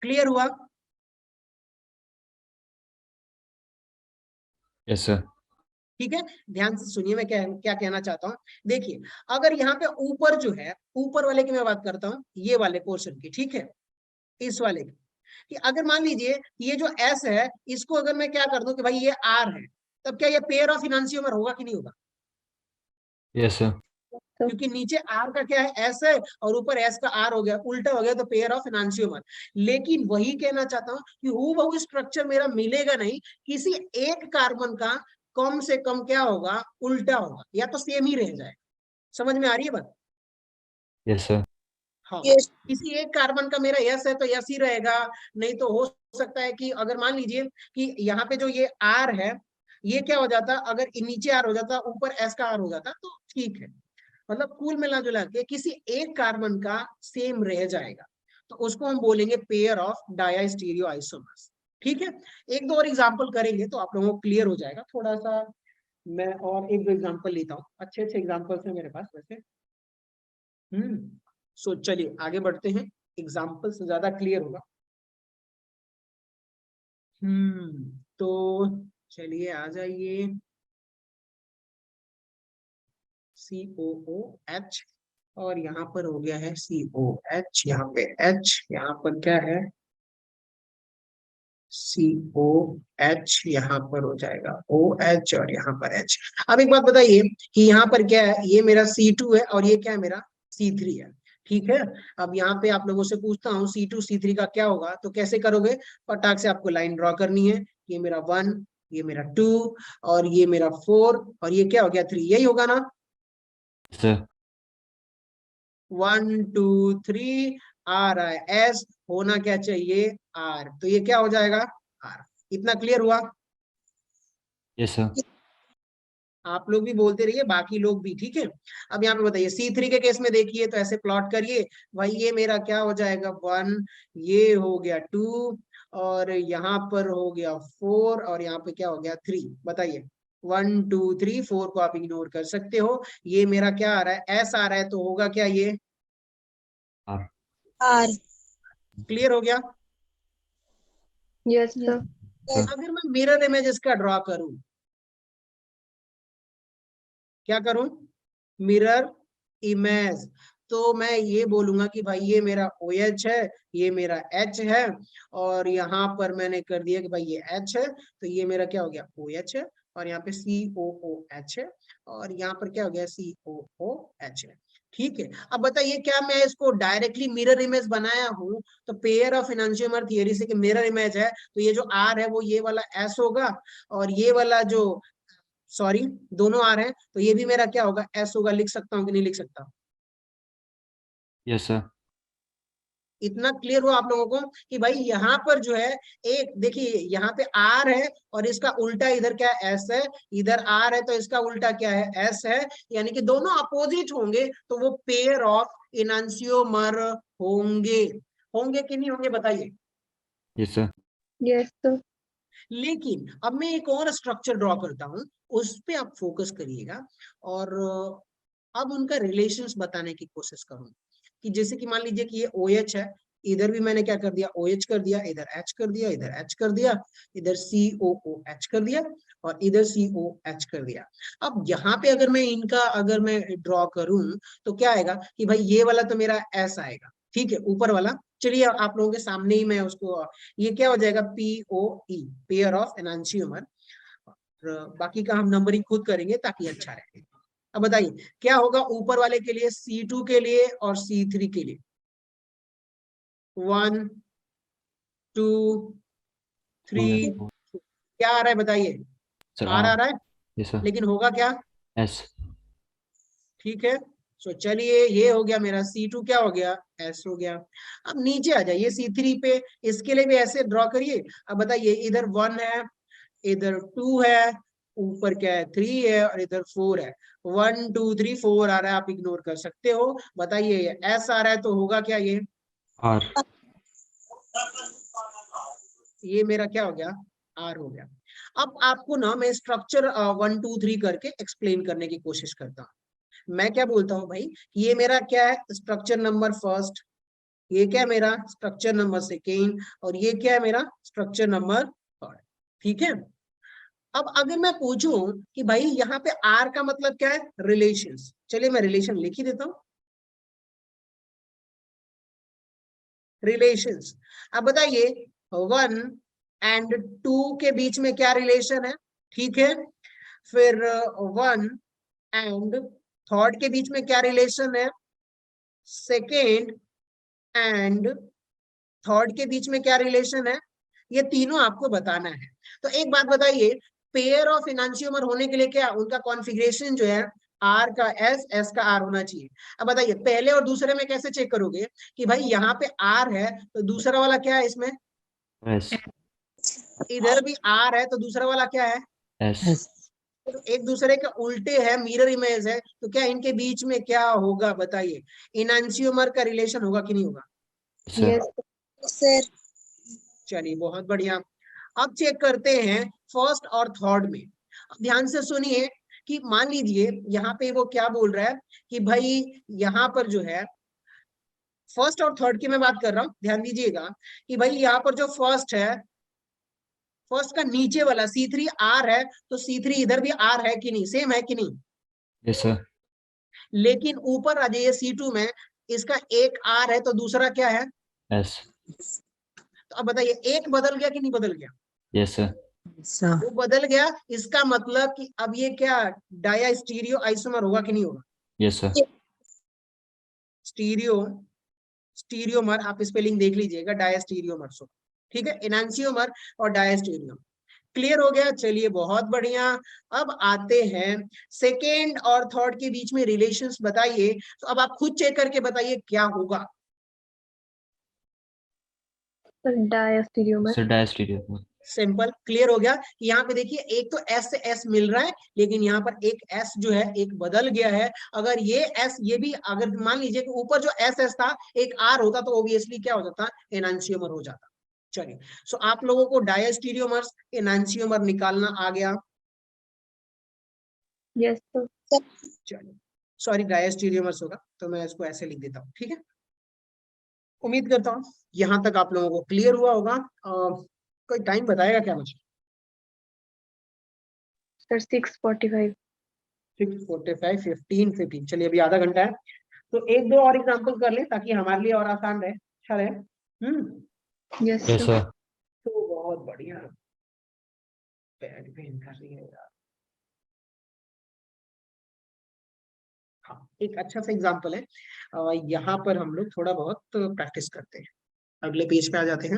Speaker 1: क्लियर हुआ?
Speaker 2: Yes sir.
Speaker 1: ठीक है, ध्यान से सुनिए मैं क्या क्या कहना चाहता हूं। देखिए अगर यहाँ पे ऊपर जो है, ऊपर वाले की मैं बात करता हूँ, ये वाले पोर्शन की, ठीक है, इस वाले की, कि अगर मान लीजिए ये जो S है इसको अगर मैं क्या कर दूं कि भाई ये R है, तब क्या ये पेयर ऑफ इनांसियोमर होगा कि नहीं होगा?
Speaker 2: Yes sir.
Speaker 1: क्योंकि नीचे R का क्या है S है, और ऊपर S का R हो गया, उल्टा हो गया, तो पेयर ऑफ इनांसियोमर। लेकिन वही कहना चाहता हूं कि हूबहू स्ट्रक्चर मेरा मिलेगा नहीं, किसी एक कार्बन का कम से कम क्या होगा, उल्टा होगा, या तो सेम ही रह जाएगा। समझ में आ रही है बात?
Speaker 2: Yes sir.
Speaker 1: हाँ,
Speaker 3: Yes.
Speaker 1: किसी एक कार्बन का मेरा यस है तो यस ही रहेगा, नहीं तो हो सकता है कि अगर मान लीजिए कि यहाँ पे जो ये आर है, ये क्या हो जाता, अगर नीचे आर हो जाता, ऊपर एस का आर हो जाता तो ठीक है। मतलब कुल मिला जुला के किसी एक कार्बन का सेम रह जाएगा, तो उसको हम बोलेंगे पेयर ऑफ डायस्टीरियो आइसोमर्स। ठीक है, एक दो और एग्जांपल करेंगे तो आप लोगों को क्लियर हो जाएगा। थोड़ा सा मैं और एक दो एग्जांपल लेता हूँ, अच्छे अच्छे एग्जांपल्स हैं मेरे पास वैसे। सो चलिए आगे बढ़ते हैं, एग्जांपल से ज्यादा क्लियर होगा। तो चलिए आ जाइए, COOH और यहाँ पर हो गया है COH, यहाँ पे H, यहाँ पर क्या है COH, यहाँ पर हो जाएगा OH और यहाँ पर H। अब एक बात बताइए कि यहाँ पर क्या है, ये मेरा C2 है और ये क्या है, मेरा C3 है। ठीक है, अब यहाँ पे आप लोगों से पूछता हूँ C2 C3 का क्या होगा, तो कैसे करोगे, फटाक से आपको लाइन ड्रॉ करनी है। ये मेरा 1, ये मेरा 2 और ये मेरा 4 और ये क्या हो गया 3, यही होगा ना।
Speaker 2: Yes, sir.
Speaker 1: 1 2 3 आ रहा है S, होना क्या चाहिए R, तो ये क्या हो जाएगा R। इतना क्लियर हुआ।
Speaker 2: Yes, sir.
Speaker 1: आप लोग भी बोलते रहिए, बाकी लोग भी, ठीक है। अब यहाँ पे बताइए C3 के केस में देखिए, तो ऐसे प्लॉट करिए भाई, ये मेरा क्या हो जाएगा 1, ये हो गया 2 और यहाँ पर हो गया 4 और यहाँ पे क्या हो गया 3। बताइए 1 2 3 4 को आप इग्नोर कर सकते हो। ये मेरा क्या आ रहा है S आ रहा है, तो होगा क्या ये
Speaker 2: R.
Speaker 3: R.
Speaker 1: क्लियर हो गया।
Speaker 3: Yes, sir.
Speaker 2: Sir.
Speaker 1: अगर मैं मिरर इमेज इसका ड्रॉ करूं, क्या करूं, मिरर इमेज, तो मैं ये बोलूंगा कि भाई ये मेरा OH है, ये मेरा H है और यहाँ पर मैंने कर दिया कि भाई ये H है, तो ये मेरा क्या हो गया OH है और यहाँ पे COOH है और यहाँ पर क्या हो गया COOH है। ठीक है, अब बताइए क्या मैं इसको डायरेक्टली मिरर इमेज बनाया हूं, तो पेयर ऑफ एनंटियोमर थियरी से कि मिरर इमेज है, तो ये जो R है वो ये वाला S होगा और ये वाला जो, सॉरी दोनों R है, तो ये भी मेरा क्या होगा S होगा। लिख सकता हूँ कि नहीं लिख सकता।
Speaker 2: Yes, sir.
Speaker 1: इतना क्लियर हुआ आप लोगों को कि भाई यहाँ पर जो है, एक देखिए यहाँ पे R है और इसका उल्टा इधर क्या है S है, इधर R है तो इसका उल्टा क्या है S है, यानी कि दोनों अपोजिट होंगे तो वो पेयर ऑफ एनंटियोमर होंगे। होंगे कि नहीं होंगे बताइए।
Speaker 2: Yes, sir.
Speaker 3: Yes, sir.
Speaker 1: लेकिन अब मैं एक और स्ट्रक्चर ड्रॉ करता हूं, उस पे आप फोकस करिएगा और अब उनका रिलेशंस बताने की कोशिश करूंगा। कि जैसे कि मान लीजिए कि ये OH है, इधर भी मैंने क्या कर दिया OH कर दिया, इधर H कर दिया, इधर H कर दिया, इधर COOH कर दिया और इधर COH कर दिया। अब यहाँ पे अगर मैं इनका अगर मैं ड्रॉ करूं तो क्या आएगा कि भाई ये वाला तो मेरा S आएगा, ठीक है, ऊपर वाला। चलिए आप लोगों के सामने ही मैं उसको, ये क्या हो जाएगा POE, पेयर ऑफ एनंटियोमर। बाकी का हम नंबरिंग खुद करेंगे ताकि अच्छा रहे। अब बताइए क्या होगा ऊपर वाले के लिए, C2 के लिए और C3 के लिए। 1 2 3 क्या आ रहा है बताइए,
Speaker 2: Sir,
Speaker 1: R आ
Speaker 2: R.
Speaker 1: रहा है,
Speaker 2: Yes, sir.
Speaker 1: लेकिन होगा क्या,
Speaker 2: S.
Speaker 1: ठीक है। सो चलिए ये हो गया मेरा C2 क्या हो गया S हो गया। अब नीचे आ जाइए C3 पे, इसके लिए भी ऐसे ड्रॉ करिए। अब बताइए इधर 1 है, इधर 2 है, ऊपर क्या है 3 है और इधर 4 है। 1 2 3 4 आ रहा है, आप इग्नोर कर सकते हो। बताइए S आ रहा है तो होगा क्या
Speaker 2: R.
Speaker 1: ये मेरा क्या हो गया R हो गया। अब आपको ना मैं स्ट्रक्चर 1 2 3 करके एक्सप्लेन करने की कोशिश करता हूँ। मैं क्या बोलता हूँ भाई, ये मेरा क्या है स्ट्रक्चर नंबर फर्स्ट, ये क्या है मेरा स्ट्रक्चर नंबर सेकेंड और ये क्या है मेरा स्ट्रक्चर नंबर थर्ड। ठीक है, अब अगर मैं पूछूं कि भाई यहाँ पे R का मतलब क्या है रिलेशंस, चलिए मैं रिलेशन लिख ही देता हूं, रिलेशंस। अब बताइए 1 एंड 2 के बीच में क्या रिलेशन है, ठीक है। फिर 1 एंड थर्ड के बीच में क्या रिलेशन है, सेकेंड एंड थर्ड के बीच में क्या रिलेशन है, ये तीनों आपको बताना है। तो एक बात बताइए, पेयर ऑफ एनंटियोमर होने के लिए क्या उनका कॉन्फ़िगरेशन जो है आर का एस, एस का आर होना चाहिए। अब बताइए पहले और दूसरे में कैसे चेक करोगे कि भाई यहाँ पे आर है तो दूसरा वाला क्या है इसमें,
Speaker 2: एस
Speaker 1: इधर भी आर है तो दूसरा वाला क्या है,
Speaker 2: एस
Speaker 4: एस
Speaker 1: तो एक दूसरे के उल्टे है, मिरर इमेज है, तो क्या इनके बीच में क्या होगा बताइए, इनैंसियोमर का रिलेशन होगा कि नहीं होगा।
Speaker 2: Sir
Speaker 3: yes sir.
Speaker 1: चलिए बहुत बढ़िया। अब चेक करते हैं फर्स्ट और थर्ड में। अब ध्यान से सुनिए कि मान लीजिए यहाँ पे वो क्या बोल रहा है कि भाई यहाँ पर जो है फर्स्ट और थर्ड की मैं बात कर रहा हूँ, ध्यान दीजिएगा कि भाई यहाँ पर जो फर्स्ट है, फर्स्ट का नीचे वाला C3 R है, तो C3 इधर भी R है कि नहीं, सेम है कि नहीं।
Speaker 2: यस सर
Speaker 1: लेकिन ऊपर आ जाइए C2 में, इसका एक R है तो दूसरा क्या है,
Speaker 2: एस
Speaker 1: तो अब बताइए एक बदल गया कि नहीं बदल गया,
Speaker 2: यस सर
Speaker 4: सर
Speaker 1: वो बदल गया। इसका मतलब कि अब ये क्या डाया स्टीरियो आइसोमर होगा कि नहीं होगा।
Speaker 2: यस सर
Speaker 1: स्टीरियो स्टीरियोमर आप स्पेलिंग देख लीजिएगा, डायस्टीरियोमर सो ठीक है, एनांसियोमर और डायस्टीरियोमर। क्लियर हो गया, चलिए बहुत बढ़िया। अब आते हैं सेकेंड और थर्ड के बीच में रिलेशंस बताइए, तो अब आप खुद चेक करके बताइए क्या होगा।
Speaker 3: Sir diastereomer.
Speaker 2: Sir diastereo
Speaker 1: simple, clear हो गया कि यहाँ पे देखिए एक तो एस से एस मिल रहा है, लेकिन यहाँ पर एक एस जो है एक बदल गया है। अगर ये एस ये भी अगर मान लीजिए कि ऊपर जो एस एस था एक आर होता तो ऑब्वियसली क्या हो जाता, एनांसियोमर हो जाता। चलिए सो आप लोगों को डायस्टीरियोमर्स एनांसियोमर निकालना आ गया।
Speaker 3: Yes sir.
Speaker 1: चलिए सॉरी डायस्टीरियोमर्स होगा तो मैं इसको ऐसे लिख देता हूँ, ठीक है। उम्मीद करता हूँ यहाँ तक आप लोगों को क्लियर हुआ होगा। कोई टाइम बताएगा क्या मुझे।
Speaker 3: सर 6:45।
Speaker 1: 6:45, 15, चलिए अभी आधा घंटा है, तो एक दो और एग्जांपल कर ले ताकि हमारे लिए और आसान रहे, अच्छा रहे।
Speaker 3: Yes
Speaker 2: yes
Speaker 3: sir.
Speaker 2: सर
Speaker 1: तो बहुत बढ़िया, पैड पेन कर रही है यार। हाँ एक अच्छा सा एग्जांपल है, यहाँ पर हम लोग थोड़ा बहुत प्रैक्टिस करते हैं। अगले पेज पे आ जाते हैं।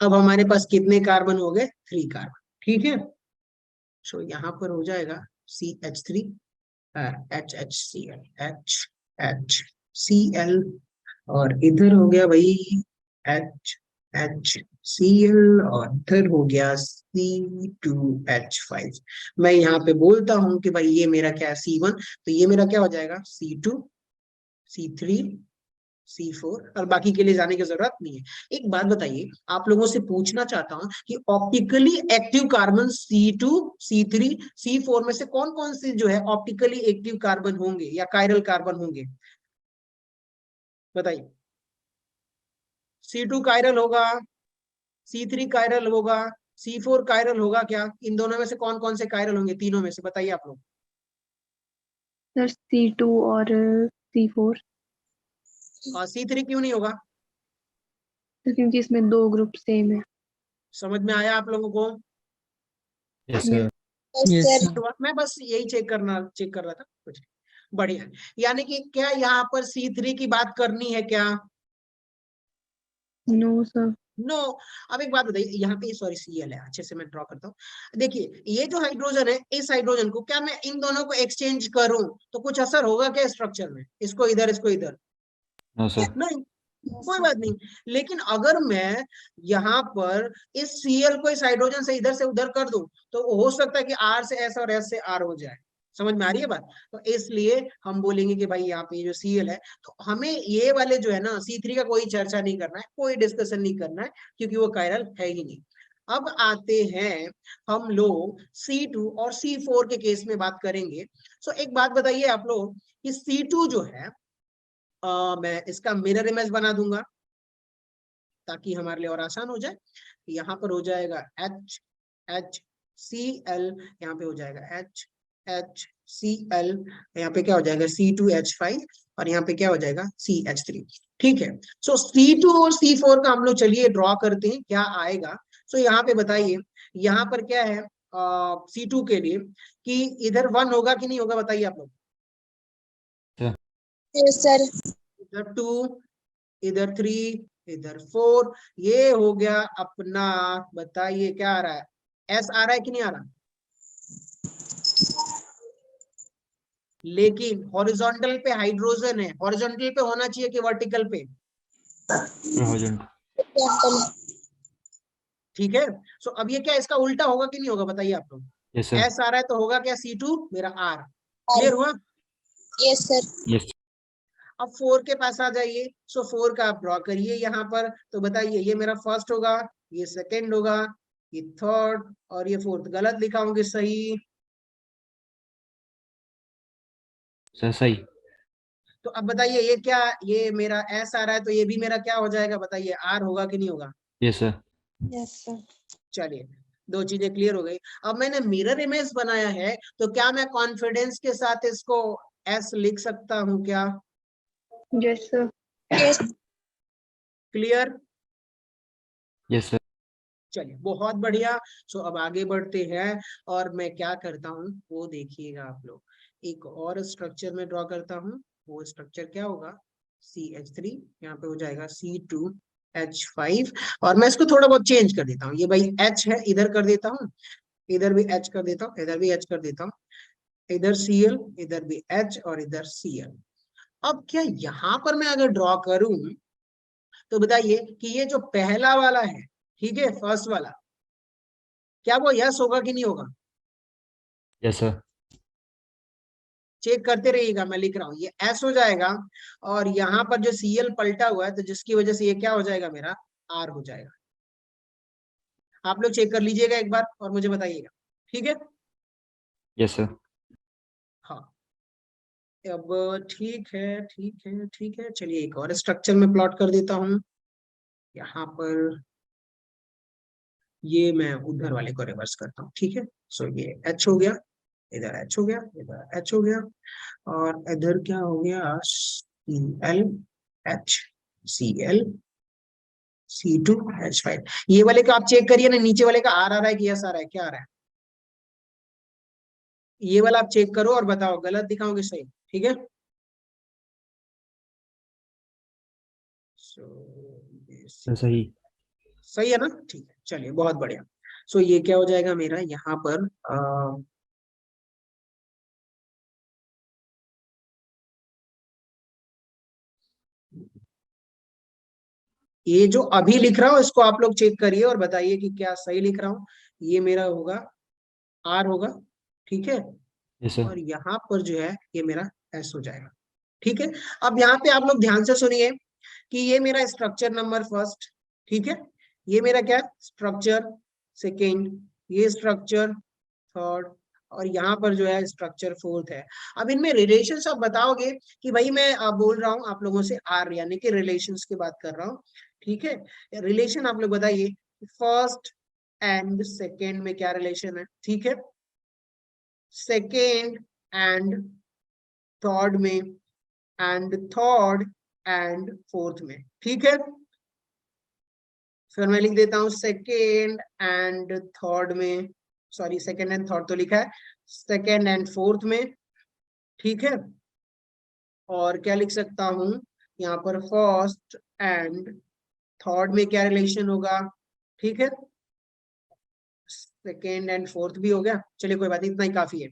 Speaker 1: अब हमारे पास कितने कार्बन हो गए, 3 कार्बन, ठीक है। सो यहाँ पर हो जाएगा CH3 HHCl HHCl, और इधर हो गया भाई HHCl, और इधर हो गया C2H5। मैं यहाँ पे बोलता हूँ कि भाई ये मेरा क्या है C1, तो ये मेरा क्या हो जाएगा C2 C3 C4, और बाकी के लिए जाने की जरूरत नहीं है। एक बात बताइए, आप लोगों से पूछना चाहता हूं कि optically active carbon C2 C3 C4 में से कौन कौन से जो है ऑप्टिकली एक्टिव कार्बन होंगे या कायरल कार्बन होंगे, बताइए। C2 कायरल होगा, C3 कायरल होगा, C4 कायरल होगा क्या, इन दोनों में से कौन कौन से कायरल होंगे, तीनों में से बताइए आप लोग।
Speaker 3: सर C2 और C4।
Speaker 1: C3 क्यों नहीं होगा,
Speaker 3: क्योंकि इसमें 2 ग्रुप सेम है।
Speaker 1: समझ में आया आप लोगों को।
Speaker 2: यस सर
Speaker 4: यस सर
Speaker 1: मैं बस यही चेक कर रहा था कुछ बढ़िया। यानी कि क्या यहाँ पर C3 की बात करनी है क्या,
Speaker 3: नो सर।
Speaker 1: नो। अब एक बात बताइए, यहाँ पे सॉरी Cl है, अच्छे से मैं ड्रॉ करता हूँ। देखिए ये जो हाइड्रोजन है, इस हाइड्रोजन को क्या मैं इन दोनों को एक्सचेंज करूं तो कुछ असर होगा क्या स्ट्रक्चर में, इसको इधर इसको इधर,
Speaker 2: नो सर
Speaker 1: नहीं कोई बात नहीं। लेकिन अगर मैं यहाँ पर इस Cl को इस हाइड्रोजन से इधर से उधर कर दूं तो हो सकता है कि R से S और S से R हो जाए, समझ में आ रही है बात। तो इसलिए हम बोलेंगे कि भाई यहाँ पे जो Cl है, तो हमें ये वाले जो है ना C3 का कोई चर्चा नहीं करना है, कोई डिस्कशन नहीं करना है, क्योंकि वो कायरल है ही नहीं। अब आते हैं हम लोग C2 और C4 के केस में बात करेंगे। सो एक बात बताइए आप लोग कि C2 जो है, मैं इसका मिरर इमेज बना दूंगा ताकि हमारे लिए और आसान हो जाए। यहाँ पर हो जाएगा HHCl, यहाँ पे हो जाएगा HHCl, यहाँ पे क्या हो जाएगा C2H5, और यहाँ पे क्या हो जाएगा CH3, ठीक है। सो C2 और C4 का हम लोग चलिए ड्रॉ करते हैं, क्या आएगा। सो यहाँ पे बताइए, यहाँ पर क्या है C2 के लिए कि इधर 1 होगा कि नहीं होगा, बताइए आप लोग।
Speaker 3: Yes sir.
Speaker 1: इधर 2, इधर 3, इधर 4, ये हो गया अपना, बताइए क्या आ रहा है, एस आ रहा है कि नहीं आ रहा? लेकिन हॉरिजॉन्टल पे हाइड्रोजन है, हॉरिजॉन्टल पे होना चाहिए कि वर्टिकल पे?
Speaker 2: होरिजॉन्टल।
Speaker 1: ठीक है, सो अब ये क्या इसका उल्टा होगा कि नहीं होगा, बताइए आप लोग।
Speaker 2: Yes sir.
Speaker 1: एस आ रहा है तो होगा क्या, C2 मेरा R। क्लियर हुआ?
Speaker 5: Yes sir.
Speaker 2: यस।
Speaker 1: अब 4 के पास आ जाइए, सो 4 का आप ड्रॉ करिए यहाँ पर, तो बताइए ये मेरा फर्स्ट होगा, ये सेकंड होगा, ये थर्ड और ये फोर्थ। गलत लिखा होंगे सही?
Speaker 2: सर सही।
Speaker 1: तो अब बताइए ये क्या, ये मेरा एस आ रहा है तो ये भी मेरा क्या हो जाएगा, बताइए आर होगा कि नहीं होगा?
Speaker 2: Yes sir.
Speaker 5: Yes sir.
Speaker 1: चलिए, दो चीजें क्लियर हो गई। अब मैंने मिरर इमेज बनाया है, तो क्या मैं कॉन्फिडेंस के साथ इसको एस लिख सकता हूँ क्या?
Speaker 3: Yes sir.
Speaker 5: Yes.
Speaker 1: Clear?
Speaker 2: Yes sir.
Speaker 1: चलिए बहुत बढ़िया। सो अब आगे बढ़ते हैं, और मैं क्या करता हूँ वो देखिएगा आप लोग। एक और स्ट्रक्चर में ड्रॉ करता हूँ, वो स्ट्रक्चर क्या होगा, CH3, यहाँ पे हो जाएगा C2H5, और मैं इसको थोड़ा बहुत चेंज कर देता हूँ। ये भाई H है, इधर कर देता हूँ, इधर भी H कर देता हूँ, इधर भी H कर देता हूँ, इधर Cl, इधर भी H और इधर Cl। अब क्या यहाँ पर मैं अगर ड्रॉ करूं, तो बताइए कि ये जो पहला वाला है, ठीक है, फर्स्ट वाला, क्या वो यस होगा कि नहीं होगा?
Speaker 2: Yes sir.
Speaker 1: चेक करते रहिएगा, मैं लिख रहा हूँ, ये एस हो जाएगा, और यहाँ पर जो Cl पलटा हुआ है, तो जिसकी वजह से ये क्या हो जाएगा, मेरा R हो जाएगा। आप लोग चेक कर लीजिएगा एक बार और मुझे बताइएगा, ठीक है?
Speaker 2: Yes sir.
Speaker 1: हाँ, अब ठीक है, ठीक है, ठीक है। चलिए एक और स्ट्रक्चर में प्लॉट कर देता हूँ यहाँ पर। ये मैं उधर वाले को रिवर्स करता हूँ, ठीक है। सो ये H हो गया, इधर H हो गया, इधर H हो गया, और इधर क्या हो गया, Cl H, Cl C2H5। ये वाले का आप चेक करिए ना, नीचे वाले का R आ रहा है कि यस आ रहा है, क्या आ रहा है? ये वाला आप चेक करो और बताओ, गलत दिखाओगे सही, ठीक है?
Speaker 2: सर सही।
Speaker 1: सही है ना, ठीक है, चलिए बहुत बढ़िया। सो ये क्या हो जाएगा मेरा यहाँ पर, ये जो अभी लिख रहा हूँ इसको आप लोग चेक करिए और बताइए कि क्या सही लिख रहा हूँ। ये मेरा होगा R होगा, ठीक है,
Speaker 2: यस सर।
Speaker 1: और यहाँ पर जो है ये मेरा S हो जाएगा, ठीक है। अब यहाँ पे आप लोग ध्यान से सुनिए कि ये मेरा स्ट्रक्चर नंबर फर्स्ट, ठीक है, ये मेरा क्या स्ट्रक्चर सेकेंड, ये स्ट्रक्चर थर्ड, और यहाँ पर जो है स्ट्रक्चर फोर्थ है। अब इनमें रिलेशंस आप बताओगे कि भाई मैं बोल रहा हूँ आप लोगों से आर, यानी कि रिलेशंस की बात कर रहा हूँ, ठीक है। रिलेशन आप लोग बताइए, फर्स्ट एंड सेकेंड में क्या रिलेशन है, ठीक है, सेकेंड एंड थर्ड में, एंड थर्ड एंड फोर्थ में, ठीक है। फिर मैं लिख देता हूँ सेकेंड एंड थर्ड में, सॉरी सेकेंड एंड थर्ड तो लिखा है, सेकेंड एंड फोर्थ में, ठीक है। और क्या लिख सकता हूँ यहाँ पर, फर्स्ट एंड थर्ड में क्या रिलेशन होगा, ठीक है, सेकेंड एंड फोर्थ भी हो गया। चलिए कोई बात नहीं, इतना ही काफी है।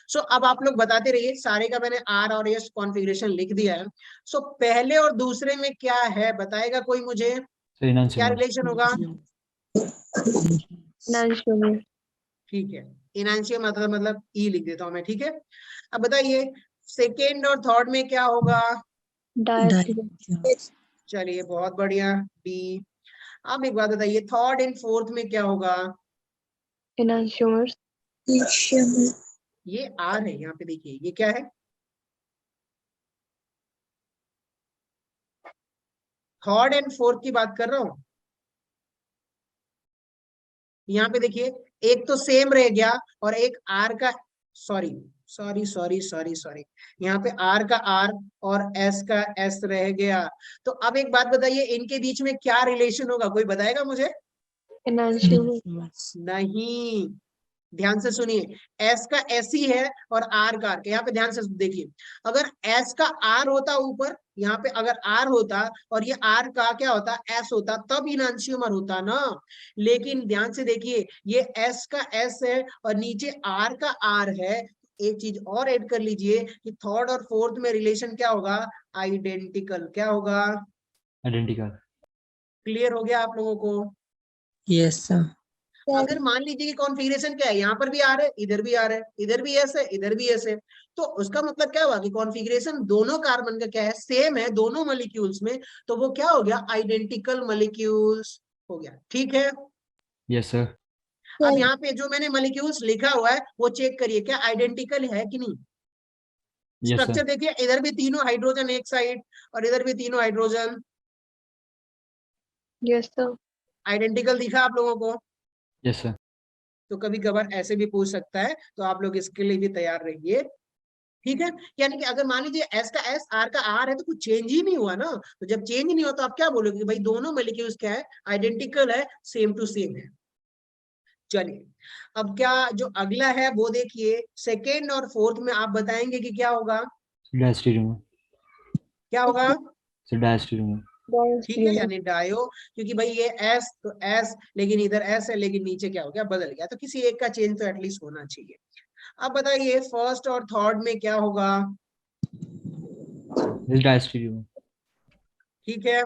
Speaker 1: सो अब आप लोग बताते रहिए, सारे का मैंने आर और एस कॉन्फ़िगरेशन लिख दिया है। सो पहले और दूसरे में क्या है, बताएगा कोई मुझे,
Speaker 2: सर
Speaker 1: क्या
Speaker 2: इनांशियोमर।
Speaker 1: रिलेशन होगा?
Speaker 3: एनांशियोमर।
Speaker 1: ठीक है, इनांशियो मतलब ई लिख देता हूं मैं, ठीक है। अब बताइए सेकेंड और थर्ड में क्या होगा?
Speaker 3: डायस्टेरिक।
Speaker 1: चलिए बहुत बढ़िया, डी। अब एक बात बताइए, थर्ड एंड फोर्थ में क्या होगा?
Speaker 3: एनांशियोमर।
Speaker 1: ये आर है, यहाँ पे देखिए ये क्या है, थर्ड एंड फोर्थ की बात कर रहा हूं। यहाँ पे देखिए एक तो सेम रह गया, और एक आर का, sorry sorry sorry sorry sorry, यहाँ पे आर का आर और एस का एस रह गया। तो अब एक बात बताइए, इनके बीच में क्या रिलेशन होगा, कोई बताएगा मुझे?
Speaker 3: एनांशियोमर।
Speaker 1: नहीं, ध्यान से सुनिए, एस का एस ही है और आर का आर। यहाँ पे ध्यान से देखिए, अगर एस का आर होता ऊपर, यहाँ पे अगर आर होता और ये आर का क्या होता, एस होता, तब इनांशियोमर होता ना। लेकिन ध्यान से देखिए, ये एस का एस है और नीचे आर का आर है। एक चीज और ऐड कर लीजिए कि थर्ड और फोर्थ में रिलेशन क्या होगा, आइडेंटिकल। क्या होगा,
Speaker 2: आइडेंटिकल।
Speaker 1: क्लियर हो गया आप लोगों को?
Speaker 4: yes sir,
Speaker 1: अगर मान लीजिए कि कॉन्फ़िगरेशन क्या है, यहाँ पर भी आर है, इधर भी आर है, इधर भी एस है, इधर भी एस है, तो उसका मतलब क्या हुआ कि कॉन्फ़िगरेशन दोनों कार्बन का क्या है, सेम है दोनों मॉलिक्यूल्स में, तो वो क्या हो गया, आइडेंटिकल मॉलिक्यूल्स हो गया। ठीक है,
Speaker 2: यस सर।
Speaker 1: अब यहाँ पे जो मैंने मॉलिक्यूल्स लिखा हुआ है वो चेक करिए, क्या आइडेंटिकल है कि नहीं।
Speaker 2: Yes
Speaker 1: structure
Speaker 2: sir.
Speaker 1: देखिए, इधर भी तीनों हाइड्रोजन एक साइड और इधर भी तीनों हाइड्रोजन,
Speaker 3: यस सर।
Speaker 1: आइडेंटिकल दिखा आप लोगों को।
Speaker 2: Yes sir.
Speaker 1: तो कभी कभार ऐसे भी पूछ सकता है, तो आप लोग इसके लिए भी तैयार रहिए। ठीक है, यानी कि अगर मान लीजिए एस का एस आर का आर है तो कुछ चेंज ही नहीं हुआ ना, तो जब चेंज नहीं हुआ तो आप क्या बोलोगे कि भाई दोनों मॉलिक्यूल्स क्या है, आइडेंटिकल है, सेम टू सेम है। चलिए, अब क्या जो अगला है वो देखिए, सेकेंड और फोर्थ में आप बताएंगे कि क्या होगा,
Speaker 2: डायस्टीरियम।
Speaker 1: क्या होगा।
Speaker 2: सर डायस्टीरियम।
Speaker 1: ठीक है, यानी डायो, क्योंकि भाई ये एस तो एस, लेकिन इधर एस है, लेकिन नीचे क्या हो गया, बदल गया, तो किसी एक का चेंज तो एटलीस्ट होना चाहिए। अब बताइए फर्स्ट और थर्ड में क्या होगा।
Speaker 2: दिस डायस्टीरियम।
Speaker 1: ठीक है,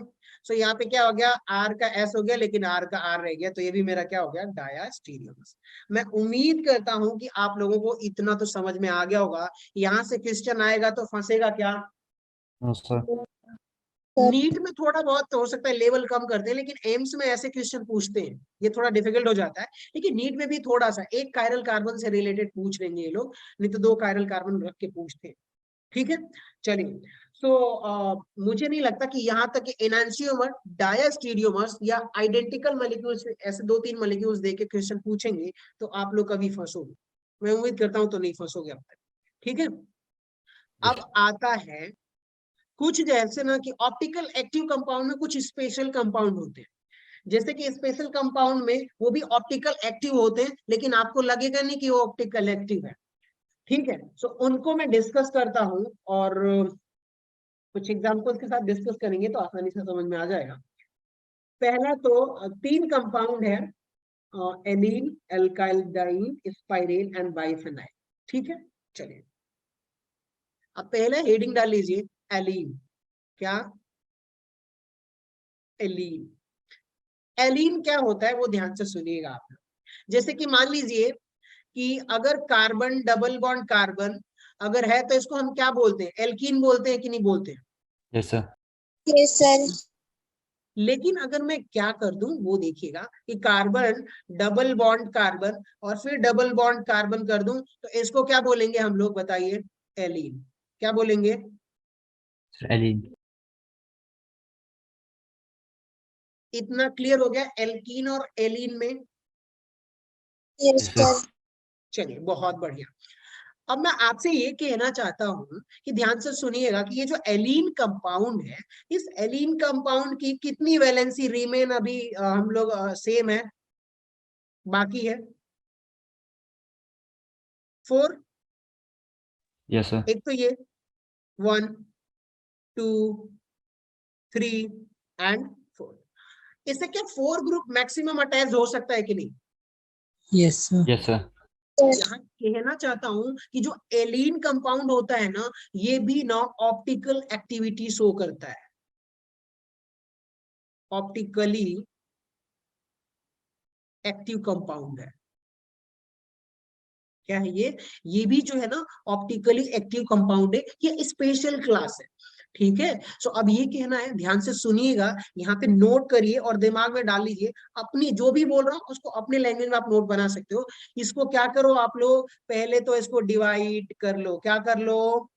Speaker 1: सो यहाँ पे क्या हो गया, आर का एस हो गया, लेकिन आर का आर रह गया, तो ये भी मेरा क्या हो गया, डायास्टीरियमस। मैं उम्मीद करता हूं कि आप लोगों को इतना तो समझ में आ गया होगा। यहाँ से क्वेश्चन आएगा तो फंसेगा क्या,
Speaker 2: नो सर।
Speaker 1: नीट में थोड़ा बहुत तो हो सकता है लेवल कम करते हैं, लेकिन एम्स में ऐसे क्वेश्चन पूछते हैं, ये थोड़ा डिफिकल्ट हो जाता है। लेकिन नीट में भी थोड़ा सा एक कायरल कार्बन से रिलेटेड पूछ लेंगे ये लोग, नहीं तो 2 कायरल कार्बन रख के पूछते हैं। ठीक है, चलिए, सो मुझे नहीं लगता कि यहाँ तक एनांशियोमर, डायास्टीरियोमर्स या आइडेंटिकल मॉलिक्यूल्स, ऐसे 2-3 मॉलिक्यूल्स देके क्वेश्चन पूछेंगे तो आप लोग कभी फंसोगे। मैं उम्मीद करता हूं तो नहीं फंसोगे अब तक। ठीक है, अब आता है कुछ जैसे ना कि ऑप्टिकल एक्टिव कंपाउंड में कुछ स्पेशल कंपाउंड होते हैं, जैसे कि स्पेशल कंपाउंड में वो भी ऑप्टिकल एक्टिव होते हैं, लेकिन आपको लगेगा नहीं कि वो ऑप्टिकल एक्टिव है। ठीक है, सो उनको मैं डिस्कस करता हूं और कुछ एग्जांपल्स के साथ डिस्कस करेंगे तो आसानी से समझ में आ जाएगा। पहला तो 3 कंपाउंड है, एलीन, एल्काइलडाइन, स्पाइरेन एंड बाइफेनाइल। ठीक है, चलिए, अब पहले हेडिंग डाल लीजिए, एलीन। क्या, एलीन। एलीन क्या होता है वो ध्यान से सुनिएगा आप। जैसे कि मान लीजिए कि अगर कार्बन डबल बॉन्ड कार्बन अगर है तो इसको हम क्या बोलते हैं, एल्कीन बोलते हैं कि नहीं बोलते हैं।
Speaker 2: Yes sir.
Speaker 5: Yes, sir.
Speaker 1: लेकिन अगर मैं क्या कर दूं वो देखिएगा कि कार्बन डबल बॉन्ड कार्बन और फिर डबल बॉन्ड कार्बन कर दूं तो इसको क्या बोलेंगे हम लोग, बताइए, एलीन। क्या बोलेंगे,
Speaker 2: सर एलीन।
Speaker 1: इतना क्लियर हो गया एल्कीन और एलीन में।
Speaker 5: Yes,
Speaker 2: yes sir.
Speaker 5: sir.
Speaker 1: चलिए, बहुत बढ़िया। अब मैं आपसे ये कहना चाहता हूं कि ध्यान से सुनिएगा कि ये जो एलीन कंपाउंड है, इस एलीन कंपाउंड की कितनी वैलेंसी रिमेन अभी हम लोग सेम है, बाकी है 4।
Speaker 2: Yes sir.
Speaker 1: एक तो ये 1 2 3 एंड 4। इससे क्या 4 ग्रुप मैक्सिमम अटैच हो सकता है कि नहीं।
Speaker 4: yes sir,
Speaker 2: yes sir.
Speaker 1: यहाँ कहना चाहता हूं कि जो एलीन कंपाउंड होता है ना, ये भी ना ऑप्टिकल एक्टिविटी शो करता है, ऑप्टिकली एक्टिव कंपाउंड है। क्या है ये भी जो है ना ऑप्टिकली एक्टिव कंपाउंड है, ये स्पेशल क्लास है। ठीक है, सो अब ये कहना है, ध्यान से सुनिएगा, यहाँ पे नोट करिए और दिमाग में डाल लीजिए, अपनी जो भी बोल रहा हूँ उसको अपने लैंग्वेज में आप नोट बना सकते हो। इसको क्या करो आप लोग, पहले तो इसको डिवाइड कर लो। क्या कर लो,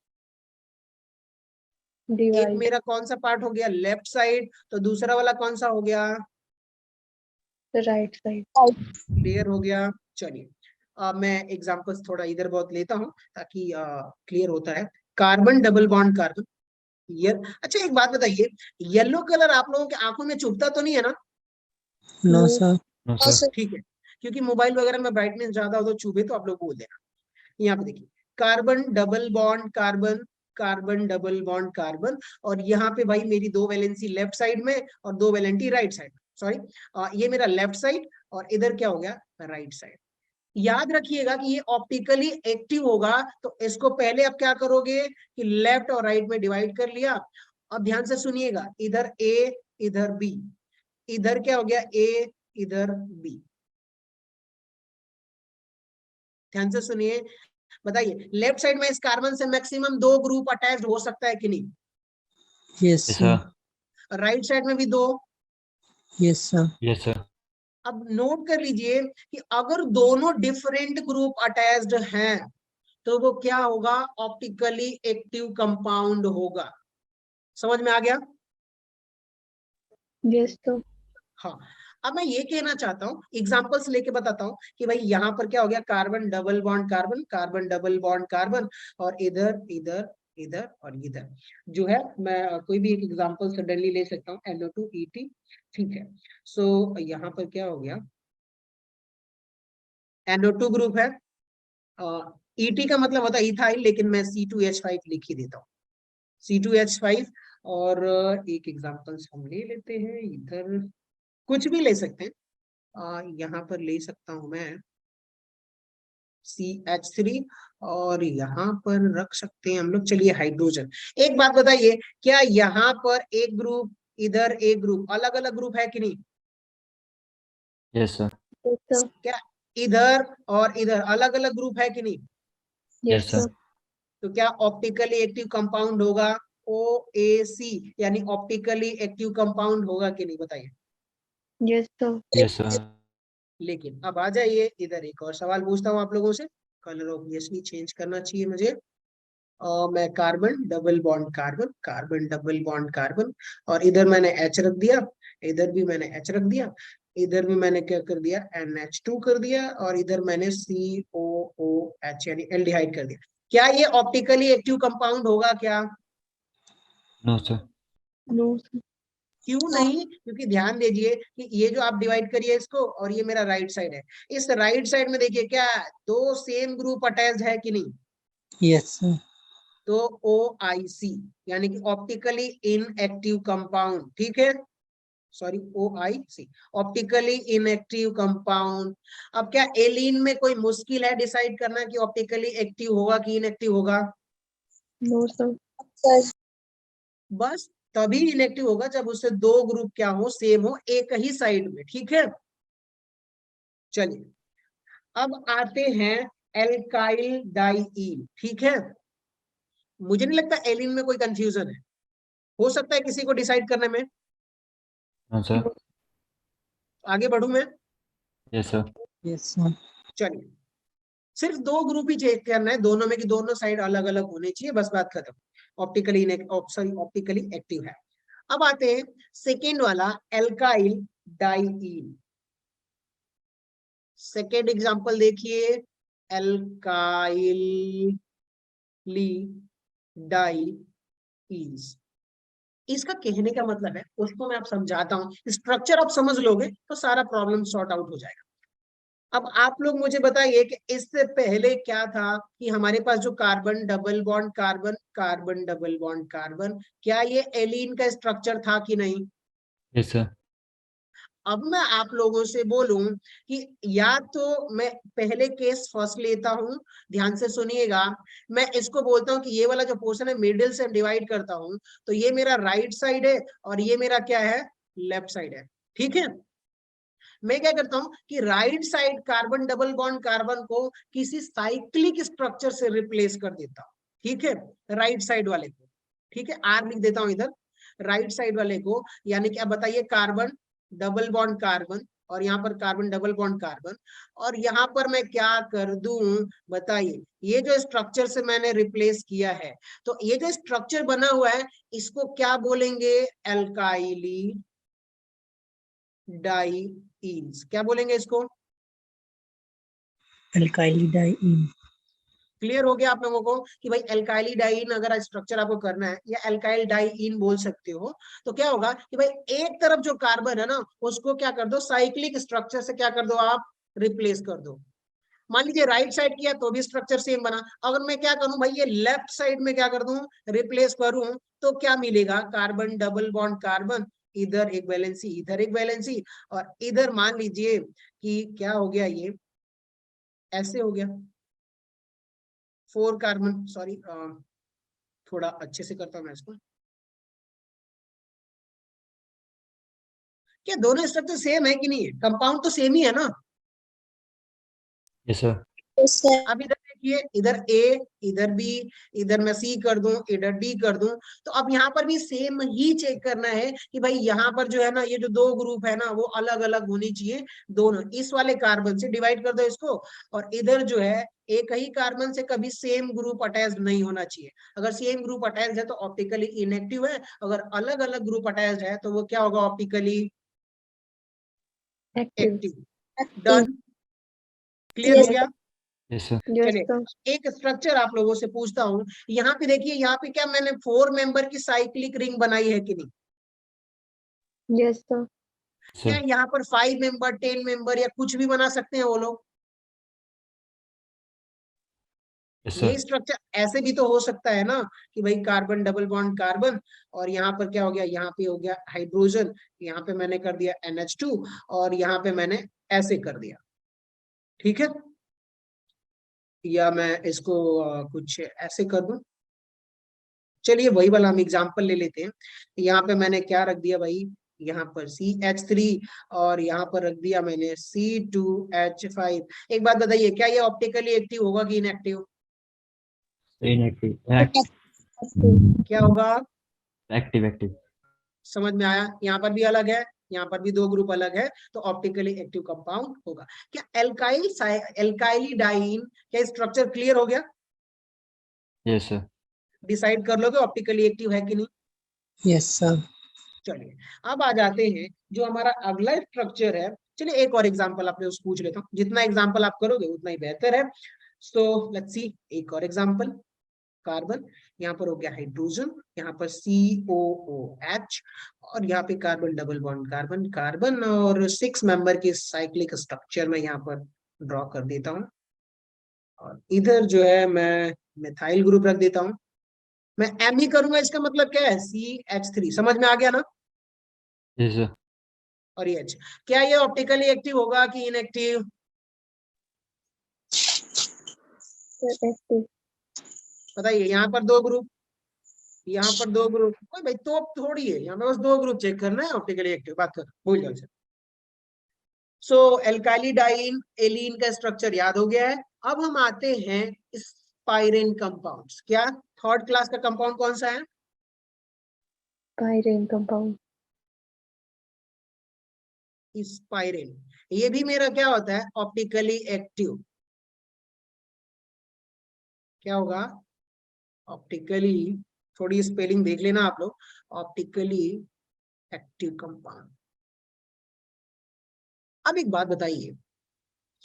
Speaker 1: एक
Speaker 3: डिवाइड।
Speaker 1: मेरा कौन सा पार्ट हो गया, लेफ्ट साइड, तो दूसरा वाला कौन सा हो गया,
Speaker 3: राइट साइड।
Speaker 1: क्लियर हो गया। चलिए, मैं एग्जांपल्स थोड़ा इधर बहुत लेता हूँ ताकि क्लियर होता है। कार्बन डबल बॉन्ड कार्बन, अच्छा एक बात बताइए, येलो कलर आप लोगों के आंखों में चुभता तो नहीं है ना।
Speaker 4: no sir,
Speaker 2: no
Speaker 5: No,
Speaker 2: sir.
Speaker 5: sir.
Speaker 1: ठीक है, क्योंकि मोबाइल वगैरह में ब्राइटनेस ज्यादा हो तो चुभे तो आप लोग बोल देना। यहाँ पे देखिए carbon double bond carbon, carbon double bond carbon, और यहाँ पे भाई मेरी 2 वैलेंसी लेफ्ट साइड में और 2 वैलेंसी राइट साइड, सॉरी ये मेरा लेफ्ट साइड और इधर क्या हो गया राइट साइड। याद रखिएगा कि ये ऑप्टिकली एक्टिव होगा, तो इसको पहले आप क्या करोगे कि लेफ्ट और राइट में डिवाइड कर लिया। अब ध्यान से सुनिएगा, इधर ए इधर बी, इधर क्या हो गया ए इधर बी। ध्यान से सुनिए, बताइए लेफ्ट साइड में इस कार्बन से मैक्सिमम 2 ग्रुप अटैच्ड हो सकता है कि नहीं?
Speaker 4: Yes,
Speaker 2: Yes,
Speaker 4: sir.
Speaker 2: sir.
Speaker 1: Right side में भी 2।
Speaker 4: Yes, sir.
Speaker 2: Yes, sir.
Speaker 1: अब नोट कर लीजिए कि अगर दोनों डिफरेंट ग्रुप अटैच्ड हैं तो वो क्या होगा, ऑप्टिकली एक्टिव कंपाउंड होगा। समझ में आ गया?
Speaker 3: यस तो
Speaker 1: हाँ, अब मैं ये कहना चाहता हूँ, एग्जांपल्स लेके बताता हूँ कि भाई यहाँ पर क्या हो गया carbon double bond carbon, carbon double bond carbon, और इधर इधर इधर और इधर जो है, मैं कोई भी एक एग्जांपल सडनली ले सकता हूँ, NO2 ET, ठीक है। सो यहाँ पर क्या हो गया, NO2 ग्रुप है, ET का मतलब होता है इथाइल, लेकिन मैं C2H5 लिख ही देता हूँ, C2H5। और एक एग्जांपल्स हम ले लेते हैं, इधर कुछ भी ले सकते हैं, यहाँ पर ले सकता हूं मैं CH3, और यहाँ पर रख सकते हैं हम लोग, चलिए हाइड्रोजन। एक बात बताइए, क्या यहाँ पर एक ग्रुप इधर एक ग्रुप अलग अलग ग्रुप है कि नहीं?
Speaker 2: Yes, sir.
Speaker 3: यस तो
Speaker 1: क्या इधर और इधर अलग अलग ग्रुप है कि नहीं?
Speaker 2: Yes,
Speaker 3: yes
Speaker 2: sir.
Speaker 3: तो
Speaker 1: तो क्या ऑप्टिकली एक्टिव कंपाउंड होगा OAC, यानी ऑप्टिकली एक्टिव कंपाउंड होगा कि नहीं, बताइए।
Speaker 3: यस तो
Speaker 2: Yes, sir.
Speaker 1: लेकिन अब आ जाइए इधर, एक और सवाल पूछता हूँ आप लोगों से, कलर ऑब्वियसली चेंज करना चाहिए मुझे। मैं carbon double bond carbon, carbon double bond carbon, और इधर मैंने H रख दिया, इधर भी मैंने H रख दिया, इधर भी मैंने क्या कर दिया NH2 कर दिया, और इधर मैंने COOH यानी एल्डिहाइड कर दिया। क्या ये ऑप्टिकली एक्टिव कंपाउंड होगा क्या?
Speaker 2: No, sir.
Speaker 3: नो
Speaker 1: क्यों नहीं? क्योंकि ध्यान दीजिए कि ये जो आप डिवाइड करिए इसको, और ये मेरा राइट साइड है, इस राइट साइड में देखिए क्या 2 सेम ग्रुप अटैच्ड है कि नहीं?
Speaker 4: Yes, sir.
Speaker 1: तो OIC यानी कि ऑप्टिकली इनएक्टिव कंपाउंड, ठीक है, sorry OIC optically inactive compound. अब क्या एलिन में कोई मुश्किल है डिसाइड करना कि ऑप्टिकली एक्टिव होगा कि इनएक्टिव होगा?
Speaker 3: नो सर
Speaker 5: सर
Speaker 1: बस तभी इनएक्टिव होगा जब उससे 2 ग्रुप क्या हो, सेम हो, एक ही साइड में, ठीक है। चलिए अब आते हैं एल्काइल डाइईन, ठीक है। मुझे नहीं लगता एलिन में कोई कंफ्यूजन है, हो सकता है किसी को डिसाइड करने में।
Speaker 2: No, sir.
Speaker 1: आगे बढ़ू मैं?
Speaker 2: Yes, sir.
Speaker 4: Yes, sir.
Speaker 1: चलिए सिर्फ 2 ग्रुप ही चेक करना है, दोनों में कि दोनों साइड अलग अलग होने चाहिए, बस बात खत्म। ऑप्टिकली सॉरी ऑप्टिकली एक्टिव है। अब आते हैं सेकेंड वाला एल्काइल डाइईन। सेकेंड एग्जांपल देखिए, एल्काइल डाइईन्स। इसका कहने का मतलब है, उसको मैं आप समझाता हूँ, स्ट्रक्चर आप समझ लोगे तो सारा प्रॉब्लम सॉर्ट आउट हो जाएगा। अब आप लोग मुझे बताइए कि इससे पहले क्या था कि हमारे पास जो carbon double bond carbon, carbon double bond carbon, क्या ये एलीन का स्ट्रक्चर था कि नहीं?
Speaker 2: Yes, sir.
Speaker 1: अब मैं आप लोगों से बोलूं कि या तो मैं पहले केस फर्स्ट लेता हूं, ध्यान से सुनिएगा, मैं इसको बोलता हूं कि ये वाला जो पोर्शन है मिडिल से डिवाइड करता हूं, तो ये मेरा राइट साइड है और ये मेरा क्या है लेफ्ट साइड है, ठीक है। मैं क्या करता हूं कि right side carbon double bond carbon को किसी साइक्लिक स्ट्रक्चर से रिप्लेस कर देता हूं, ठीक है, राइट साइड वाले को, ठीक है, R लिख देता हूं इधर, राइट साइड वाले को, यानी कि अब बताइए कार्बन डबल बॉन्ड कार्बन, और यहाँ पर कार्बन डबल बॉन्ड कार्बन, और यहाँ पर मैं क्या कर दूं बताइए, ये जो स्ट्रक्चर से मैंने रिप्लेस किया है, तो ये जो स्ट्रक्चर बना हुआ है इसको क्या बोलेंगे, एल्काइली डाइईन्स। क्या बोलेंगे इसको?
Speaker 4: Alkyl diene.
Speaker 1: क्लियर हो गया आप लोगों को कि भाई एल्काइली डाइईन अगर स्ट्रक्चर आपको करना है, या एल्काइल डाइईन बोल सकते हो, तो क्या होगा कि भाई एक तरफ जो कार्बन है ना उसको क्या कर दो साइक्लिक स्ट्रक्चर से क्या कर दो आप रिप्लेस कर दो। मान लीजिए राइट साइड किया तो भी स्ट्रक्चर सेम बना। अगर मैं क्या करूं भाई, ये लेफ्ट साइड में क्या कर दूं, रिप्लेस करूं, तो क्या मिलेगा, कार्बन डबल बॉन्ड कार्बन, इधर एक वैलेंसी इधर एक वैलेंसी, और इधर मान लीजिए कि क्या हो गया, ये ऐसे हो गया 4 कार्बन, सॉरी थोड़ा अच्छे से करता हूं मैं इसको। क्या दोनों स्ट्रक्चर सेम है कि नहीं है, कंपाउंड तो सेम ही है ना।
Speaker 2: Yes sir.
Speaker 5: yes sir,
Speaker 1: अब इधर देखिए, इधर ए, इधर बी, इधर मैं सी कर दूं, इधर डी कर दूं, तो अब यहाँ पर भी सेम ही चेक करना है कि भाई यहाँ पर जो है ना, ये जो दो ग्रुप है ना वो अलग अलग होनी चाहिए दोनों। इस वाले कार्बन से डिवाइड कर दो इसको, और इधर जो है एक ही कार्बन से कभी सेम ग्रुप अटैच्ड नहीं होना चाहिए। अगर सेम ग्रुप अटैच्ड है तो ऑप्टिकली इनएक्टिव है, अगर अलग अलग ग्रुप अटैच्ड है तो वो क्या होगा, optically
Speaker 3: active.
Speaker 1: Active.
Speaker 5: active,
Speaker 1: done, clear हो
Speaker 5: Yes,
Speaker 1: गया।
Speaker 2: Yes sir.
Speaker 3: यस
Speaker 1: चलिए
Speaker 3: सर।
Speaker 1: एक स्ट्रक्चर आप लोगों से पूछता हूँ, यहाँ पे देखिए, यहाँ पे क्या मैंने 4 मेंबर की साइक्लिक रिंग बनाई है कि नहीं।
Speaker 3: Yes sir.
Speaker 1: क्या
Speaker 2: सर।
Speaker 1: यहाँ पर 5 मेंबर 10 मेंबर या कुछ भी बना सकते हैं वो लोग।
Speaker 2: यस
Speaker 1: ये
Speaker 2: सर।
Speaker 1: स्ट्रक्चर ऐसे भी तो हो सकता है ना कि भाई कार्बन डबल बॉन्ड कार्बन, और यहाँ पर क्या हो गया, यहाँ पे हो गया हाइड्रोजन, यहाँ पे मैंने कर दिया NH2, और यहाँ पे मैंने ऐसे कर दिया, ठीक है। या मैं इसको कुछ ऐसे कर दूं। चलिए वही वाला हम एग्जाम्पल ले लेते हैं। यहाँ पे मैंने क्या रख दिया भाई, यहाँ पर CH3, और यहाँ पर रख दिया मैंने C2H5। एक बात बताइए, क्या ये ऑप्टिकली एक्टिव होगा कि इनएक्टिव,
Speaker 2: इनएक्टिव।
Speaker 5: active,
Speaker 1: क्या होगा,
Speaker 2: एक्टिव एक्टिव।
Speaker 1: समझ में आया। यहाँ पर भी अलग है, यहाँ पर भी दो ग्रुप अलग है, तो ऑप्टिकली एक्टिव कंपाउंड होगा। क्या एल्काइली डाइन, क्या स्ट्रक्चर क्लियर हो गया,
Speaker 2: यस सर।
Speaker 1: डिसाइड कर लोगे ऑप्टिकली एक्टिव है कि नहीं।
Speaker 4: Yes, sir.
Speaker 1: चलिए अब आ जाते हैं जो हमारा अगला स्ट्रक्चर है। चलिए एक और एग्जांपल आप लोग पूछ लेता हूँ, जितना एग्जांपल आप करोगे उतना ही बेहतर है। सो लेट्स सी एक और एग्जांपल। कार्बन, यहाँ पर हो गया हाइड्रोजन, यहाँ पर COOH, और यहाँ पे carbon double bond carbon carbon, और 6 मेंबर के साइक्लिक स्ट्रक्चर में यहाँ पर ड्रॉ कर देता हूँ, और इधर जो है मैं मिथाइल ग्रुप रख देता हूँ। मैं M ही करूंगा, इसका मतलब क्या है, CH3, समझ में आ गया ना।
Speaker 2: Yes sir.
Speaker 1: और ये H, क्या ये ऑप्टिकली एक्टिव होगा कि इनएक्टिव,
Speaker 3: एक्टिव।
Speaker 1: बताइए। यहाँ पर दो ग्रुप, यहाँ पर दो ग्रुप, कोई भाई तो थोड़ी है, यहाँ पे बस दो ग्रुप चेक करना है, ऑप्टिकली एक्टिव बात कर, भूल जाओ। सो एल्काइली डाइन एलीन का स्ट्रक्चर याद हो गया है। अब हम आते हैं स्पाइरेन कंपाउंड्स। क्या थर्ड क्लास का कंपाउंड कौन सा है,
Speaker 3: पायरेन कंपाउंड।
Speaker 1: स्पाइरेन। ये भी मेरा क्या होता है, ऑप्टिकली एक्टिव। क्या होगा, ऑप्टिकली, थोड़ी स्पेलिंग देख लेना आप लोग, ऑप्टिकली एक्टिव कंपाउंड। अब एक बात बताइए,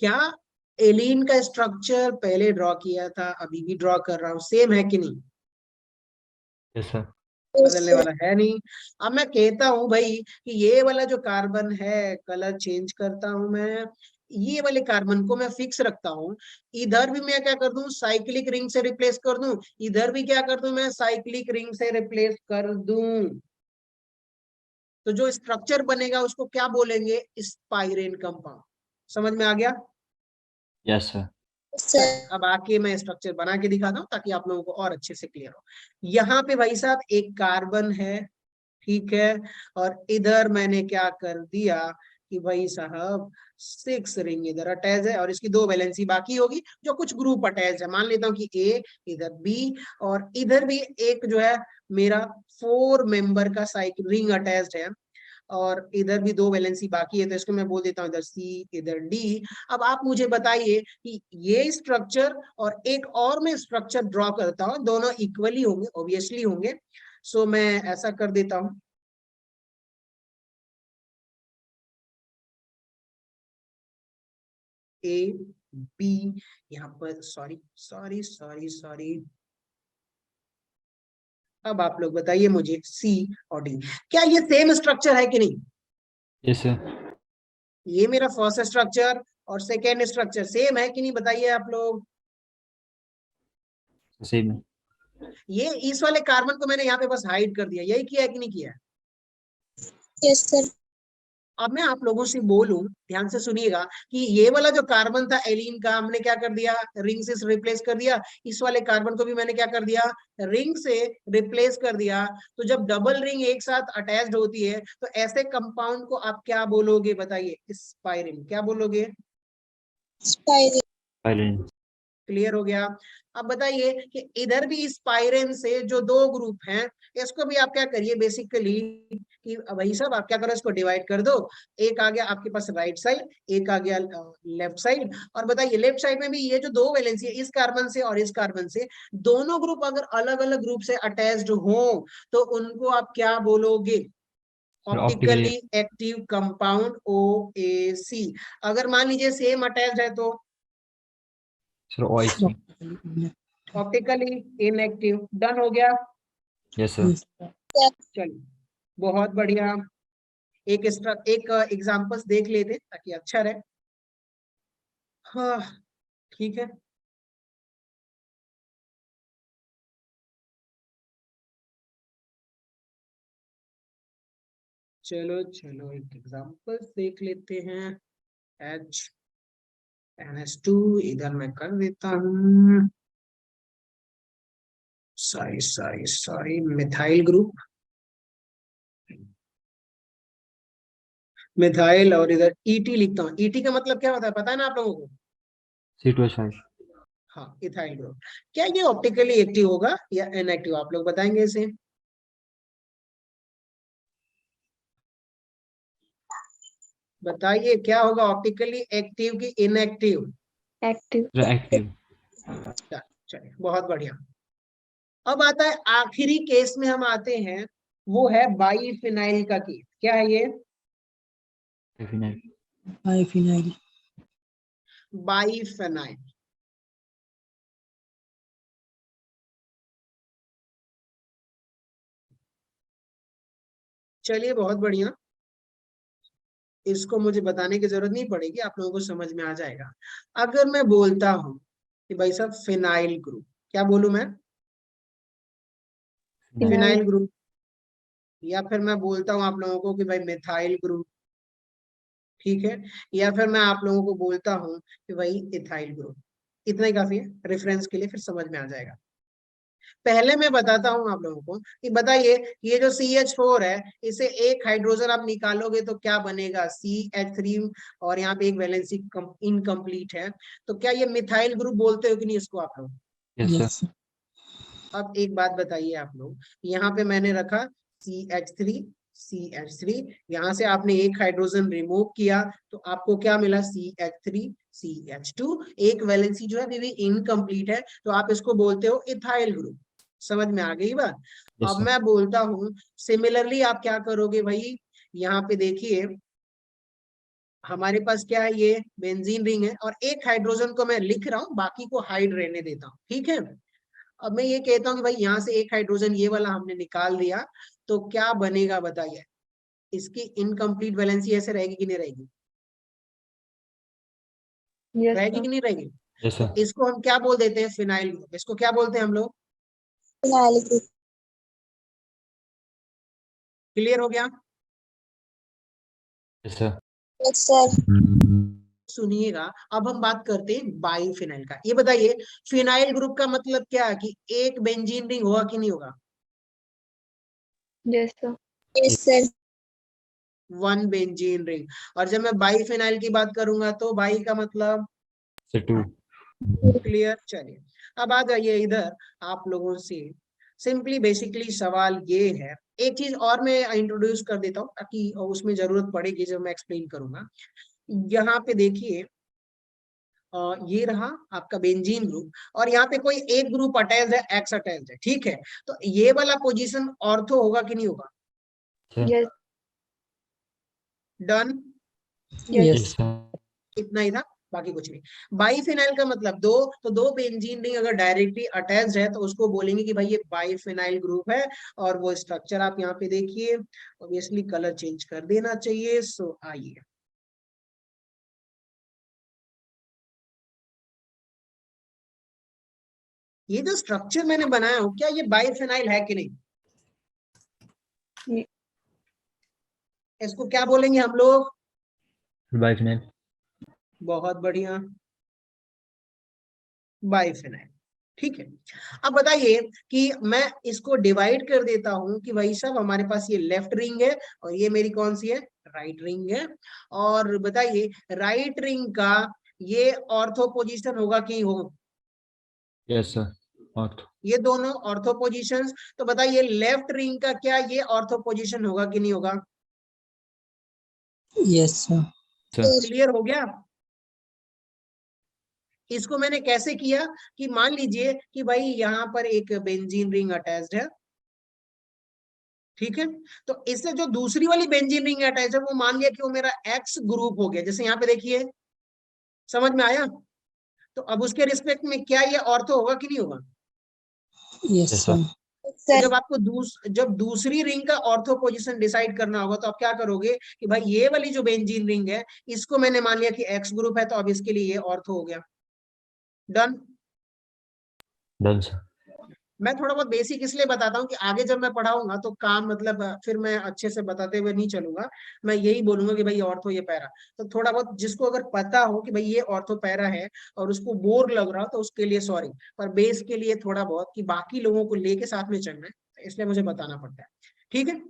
Speaker 1: क्या एलीन का स्ट्रक्चर पहले ड्रॉ किया था, अभी भी ड्रॉ कर रहा हूं, सेम है कि नहीं,
Speaker 2: यस सर।
Speaker 5: yes
Speaker 1: बदलने
Speaker 5: sir,
Speaker 1: वाला है नहीं। अब मैं कहता हूं भाई कि ये वाला जो कार्बन है, कलर चेंज करता हूं मैं, ये वाले कार्बन को मैं फिक्स रखता हूं, इधर भी मैं क्या कर दूं, साइक्लिक रिंग से रिप्लेस कर दूं, इधर भी क्या कर दूं, मैं साइक्लिक रिंग से रिप्लेस कर दूं, तो जो स्ट्रक्चर बनेगा उसको क्या बोलेंगे, स्पाइरेन कंपाउंड। समझ में आ गया।
Speaker 2: Yes sir.
Speaker 5: yes sir,
Speaker 1: अब आके मैं स्ट्रक्चर बना के दिखाता हूँ ताकि आप लोगों को और अच्छे से क्लियर हो। यहाँ पे भाई साहब एक कार्बन है, ठीक है, और इधर मैंने क्या कर दिया कि भाई साहब 6 रिंग इधर अटैच है, और इसकी 2 वैलेंसी बाकी होगी, जो कुछ ग्रुप अटैच है। मान लेता हूँ कि A, इधर B, और इधर भी एक जो है मेरा 4 मेंबर का साइकिल रिंग अटैच है, और इधर भी 2 वैलेंसी बाकी है, तो इसको मैं बोल देता हूँ इधर C, इधर D। अब आप मुझे बताइए कि ये स्ट्रक्चर और एक और मैं स्ट्रक्चर ड्रॉ करता हूँ, दोनों इक्वली होंगे, ऑब्वियसली होंगे। सो मैं ऐसा कर देता हूँ, A B, यहाँ पर सॉरी सॉरी सॉरी सॉरी, अब आप लोग बताइए मुझे C और D, क्या ये सेम स्ट्रक्चर है कि नहीं।
Speaker 2: Yes sir.
Speaker 1: ये मेरा फर्स्ट स्ट्रक्चर, और सेकेंड स्ट्रक्चर सेम है कि नहीं, बताइए आप लोग।
Speaker 2: सेम है।
Speaker 1: ये इस वाले कार्बन को मैंने यहाँ पे बस हाइड कर दिया, यही किया है कि नहीं किया है?
Speaker 5: Yes, sir.
Speaker 1: अब मैं आप लोगों से बोलूं, ध्यान से सुनिएगा, कि ये वाला जो कार्बन था एलीन का, हमने क्या कर दिया, रिंग से रिप्लेस कर दिया। इस वाले कार्बन को भी मैंने क्या कर दिया, रिंग से रिप्लेस कर दिया। तो जब डबल रिंग एक साथ अटैच्ड होती है तो ऐसे कंपाउंड को आप क्या बोलोगे, बताइए, स्पाइरिन, क्या बोलोगे?
Speaker 5: Spiral.
Speaker 2: पाइलिन।
Speaker 1: क्लियर हो गया। अब बताइए कि इधर भी स्पाइरेन से जो दो ग्रुप हैं, इसको भी आप क्या करिए बेसिकली, कि वही सब आप क्या करो, इसको डिवाइड कर दो। एक आ गया आपके पास राइट साइड, एक आ गया लेफ्ट साइड। और बताइए लेफ्ट साइड में भी ये जो दो वैलेंसी है, इस कार्बन से और इस कार्बन से, दोनों ग्रुप अगर अलग अलग ग्रुप से अटैच्ड हो तो उनको आप क्या बोलोगे? Optically active compound, OAC। अगर मान लीजिए सेम अटैच्ड है तो
Speaker 2: sir OIC।
Speaker 1: Optically inactive. Done हो गया।
Speaker 2: Yes sir.
Speaker 1: चलिए बहुत बढ़िया। एक एग्जांपल्स देख लेते हैं ताकि अच्छा रहे। हाँ ठीक है। चलो चलो एक एग्जांपल्स देख लेते हैं। NH2 इधर मैं कर देता हूँ। सॉरी मिथाइल ग्रुप, मिथाइल, और इधर ET लिखता हूँ। ET का मतलब क्या होता है पता है ना आप लोगों को?
Speaker 2: C2H5।
Speaker 1: हाँ, इथाइल ग्रुप। क्या ये ऑप्टिकली एक्टिव होगा या इनएक्टिव, आप लोग बताएंगे इसे? बताइए क्या होगा, ऑप्टिकली एक्टिव की इनएक्टिव?
Speaker 3: एक्टिव।
Speaker 2: एक्टिव।
Speaker 1: चलिए बहुत बढ़िया। अब आता है आखिरी केस में हम आते हैं, वो है बाईफिनाइल का केस। क्या है ये?
Speaker 4: बाईफिनाइल।
Speaker 1: बाईफिनाइल। चलिए बहुत बढ़िया, इसको मुझे बताने की जरूरत नहीं पड़ेगी, आप लोगों को समझ में आ जाएगा। अगर मैं बोलता हूं कि भाई साहब फिनाइल ग्रुप, क्या बोलूं मैं? Phenyl group. या फिर मैं बोलता हूं आप लोगों को कि भाई मिथाइल ग्रुप, ठीक है। या फिर मैं आप लोगों को बोलता हूं कि भाई इथाइल ग्रुप। इतना ही काफी है रेफरेंस के लिए, फिर समझ में आ जाएगा। पहले मैं बताता हूं आप लोगों को कि बताइए ये जो CH4 है, इसे एक हाइड्रोजन आप निकालोगे तो क्या बनेगा, CH3, और यहाँ पे एक वैलेंसी इनकम्प्लीट है। तो क्या ये मिथाइल ग्रुप बोलते हो कि नहीं इसको आप लोग?
Speaker 2: Yes sir.
Speaker 1: अब एक बात बताइए आप लोग, यहाँ पे मैंने रखा CH3, यहाँ से आपने एक हाइड्रोजन रिमूव किया तो आपको क्या मिला, CH3, CH2, एक वैलेंसी जो है अभी भी इनकम्प्लीट है, तो आप इसको बोलते हो इथाइल ग्रुप। समझ में आ गई बात?
Speaker 2: Yes,
Speaker 1: अब
Speaker 2: sir.
Speaker 1: मैं बोलता हूँ सिमिलरली आप क्या करोगे भाई, यहाँ पे देखिए हमारे पास क्या है, ये बेंजीन रिंग है और एक हाइड्रोजन को मैं लिख रहा हूँ, बाकी को हाइड रहने देता हूँ, ठीक है। अब मैं ये कहता हूँ कि भाई यहाँ से एक हाइड्रोजन ये वाला हमने निकाल दिया, तो क्या बनेगा बताइए? इसकी इनकम्प्लीट वैलेंसी ऐसे रहेगी कि नहीं रहेगी?
Speaker 3: यस
Speaker 1: रहेगी
Speaker 3: सर।
Speaker 1: कि नहीं रहेगी?
Speaker 2: Yes,
Speaker 1: तो
Speaker 2: sir.
Speaker 1: इसको हम क्या बोल देते हैं, फिनाइल ग्रुप। इसको क्या बोलते हैं हम लोग?
Speaker 5: Phenyl group.
Speaker 1: क्लियर हो गया?
Speaker 2: Yes, sir.
Speaker 5: Yes, sir.
Speaker 1: सुनिएगा, अब हम बात करते हैं बाईफिनाइल का। ये बताइए फिनाइल ग्रुप का मतलब क्या है, कि एक बेंजीन रिंग होगा कि नहीं होगा?
Speaker 3: Yes sir.
Speaker 5: Yes, sir.
Speaker 1: One benzene ring. और जब मैं बाईफिनाइल की बात करूंगा तो बाई का मतलब
Speaker 2: Sir 2.
Speaker 1: क्लियर। चलिए अब आ जाइए इधर, आप लोगों से सिंपली बेसिकली सवाल ये है, एक चीज और मैं इंट्रोड्यूस कर देता हूँ ताकि उसमें जरूरत पड़ेगी जब मैं एक्सप्लेन करूंगा। यहाँ पे देखिए ये रहा आपका बेंजीन ग्रुप, और यहाँ पे कोई एक ग्रुप अटैच है, एक्स अटैच है, ठीक है। तो ये वाला पोजीशन ऑर्थो होगा कि नहीं होगा?
Speaker 2: Sir.
Speaker 3: Yes.
Speaker 1: Done.
Speaker 3: Yes.
Speaker 2: Yes, sir.
Speaker 1: इतना ही था, बाकी कुछ नहीं। बाईफिनाइल का मतलब दो, तो दो बेंजीन रिंग अगर डायरेक्टली अटैच्ड है तो उसको बोलेंगे कि भाई ये बाईफिनाइल ग्रुप है। और वो स्ट्रक्चर आप यहाँ पे देखिए, ऑब्वियसली कलर चेंज कर देना चाहिए। सो आइए ये जो स्ट्रक्चर मैंने बनाया हूं क्या ये बाइफेनाइल है कि नहीं?
Speaker 3: ये-
Speaker 1: इसको क्या बोलेंगे हम लोग?
Speaker 2: बाइफिनाइल।
Speaker 1: बहुत बढ़िया, बाइफेनाइल। ठीक है, अब बताइए कि मैं इसको डिवाइड कर देता हूं कि भाई साहब हमारे पास ये लेफ्ट रिंग है और ये मेरी कौन सी है? राइट रिंग है। और बताइए राइट रिंग का ये ऑर्थो पोजीशन होगा कि हो?
Speaker 2: Yes sir, ortho.
Speaker 1: ये दोनों ऑर्थो पोजीशंस। तो बताइए लेफ्ट रिंग का क्या ये ऑर्थो पोजीशन होगा कि नहीं होगा?
Speaker 4: Yes, sir.
Speaker 2: सर
Speaker 1: क्लियर हो गया? इसको मैंने कैसे किया कि मान लीजिए कि भाई यहाँ पर एक बेंजीन रिंग अटैच्ड है, ठीक है, तो इससे जो दूसरी वाली बेंजीन रिंग अटैच है वो मान लिया कि वो मेरा एक्स ग्रुप हो गया, जैसे यहाँ पे देखिए, समझ में आया? तो अब उसके रिस्पेक्ट में क्या ये ऑर्थो होगा कि नहीं होगा?
Speaker 4: Yes,
Speaker 2: yes
Speaker 4: sir.
Speaker 2: सर।
Speaker 1: तो
Speaker 5: सर
Speaker 1: जब आपको जब दूसरी रिंग का ऑर्थो पोजीशन डिसाइड करना होगा तो आप क्या करोगे कि भाई ये वाली जो बेंजीन रिंग है इसको मैंने मान लिया कि एक्स ग्रुप है, तो अब इसके लिए ये ऑर्थो हो गया। डन।
Speaker 2: Done sir.
Speaker 1: मैं थोड़ा बहुत बेसिक इसलिए बताता हूँ कि आगे जब मैं पढ़ाऊंगा तो काम मतलब फिर मैं अच्छे से बताते हुए नहीं चलूंगा, मैं यही बोलूंगा कि भाई ये ऑर्थो ये पैरा। तो थोड़ा बहुत जिसको अगर पता हो कि भाई ये ऑर्थो पैरा है और उसको बोर लग रहा हो तो उसके लिए सॉरी, पर बेस के लिए थोड़ा बहुत कि बाकी लोगों को लेके साथ में चलना है, इसलिए मुझे बताना पड़ता है। ठीक है,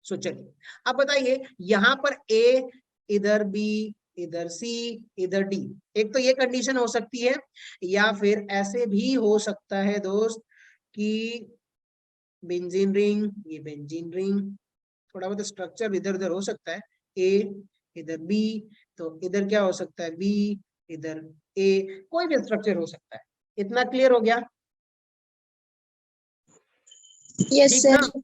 Speaker 1: सो चलिए अब बताइए यहाँ पर ए, इधर बी, इधर सी, इधर डी। एक तो ये कंडीशन हो सकती है, या फिर ऐसे भी हो सकता है दोस्त कि बेंजीन रिंग, ये बेंजीन रिंग, थोड़ा बहुत स्ट्रक्चर इधर उधर हो सकता है। ए, इधर बी, तो इधर क्या हो सकता है? बी, इधर ए, कोई भी स्ट्रक्चर हो सकता है। इतना क्लियर हो गया?
Speaker 5: यस
Speaker 1: ठीक ना?
Speaker 5: सर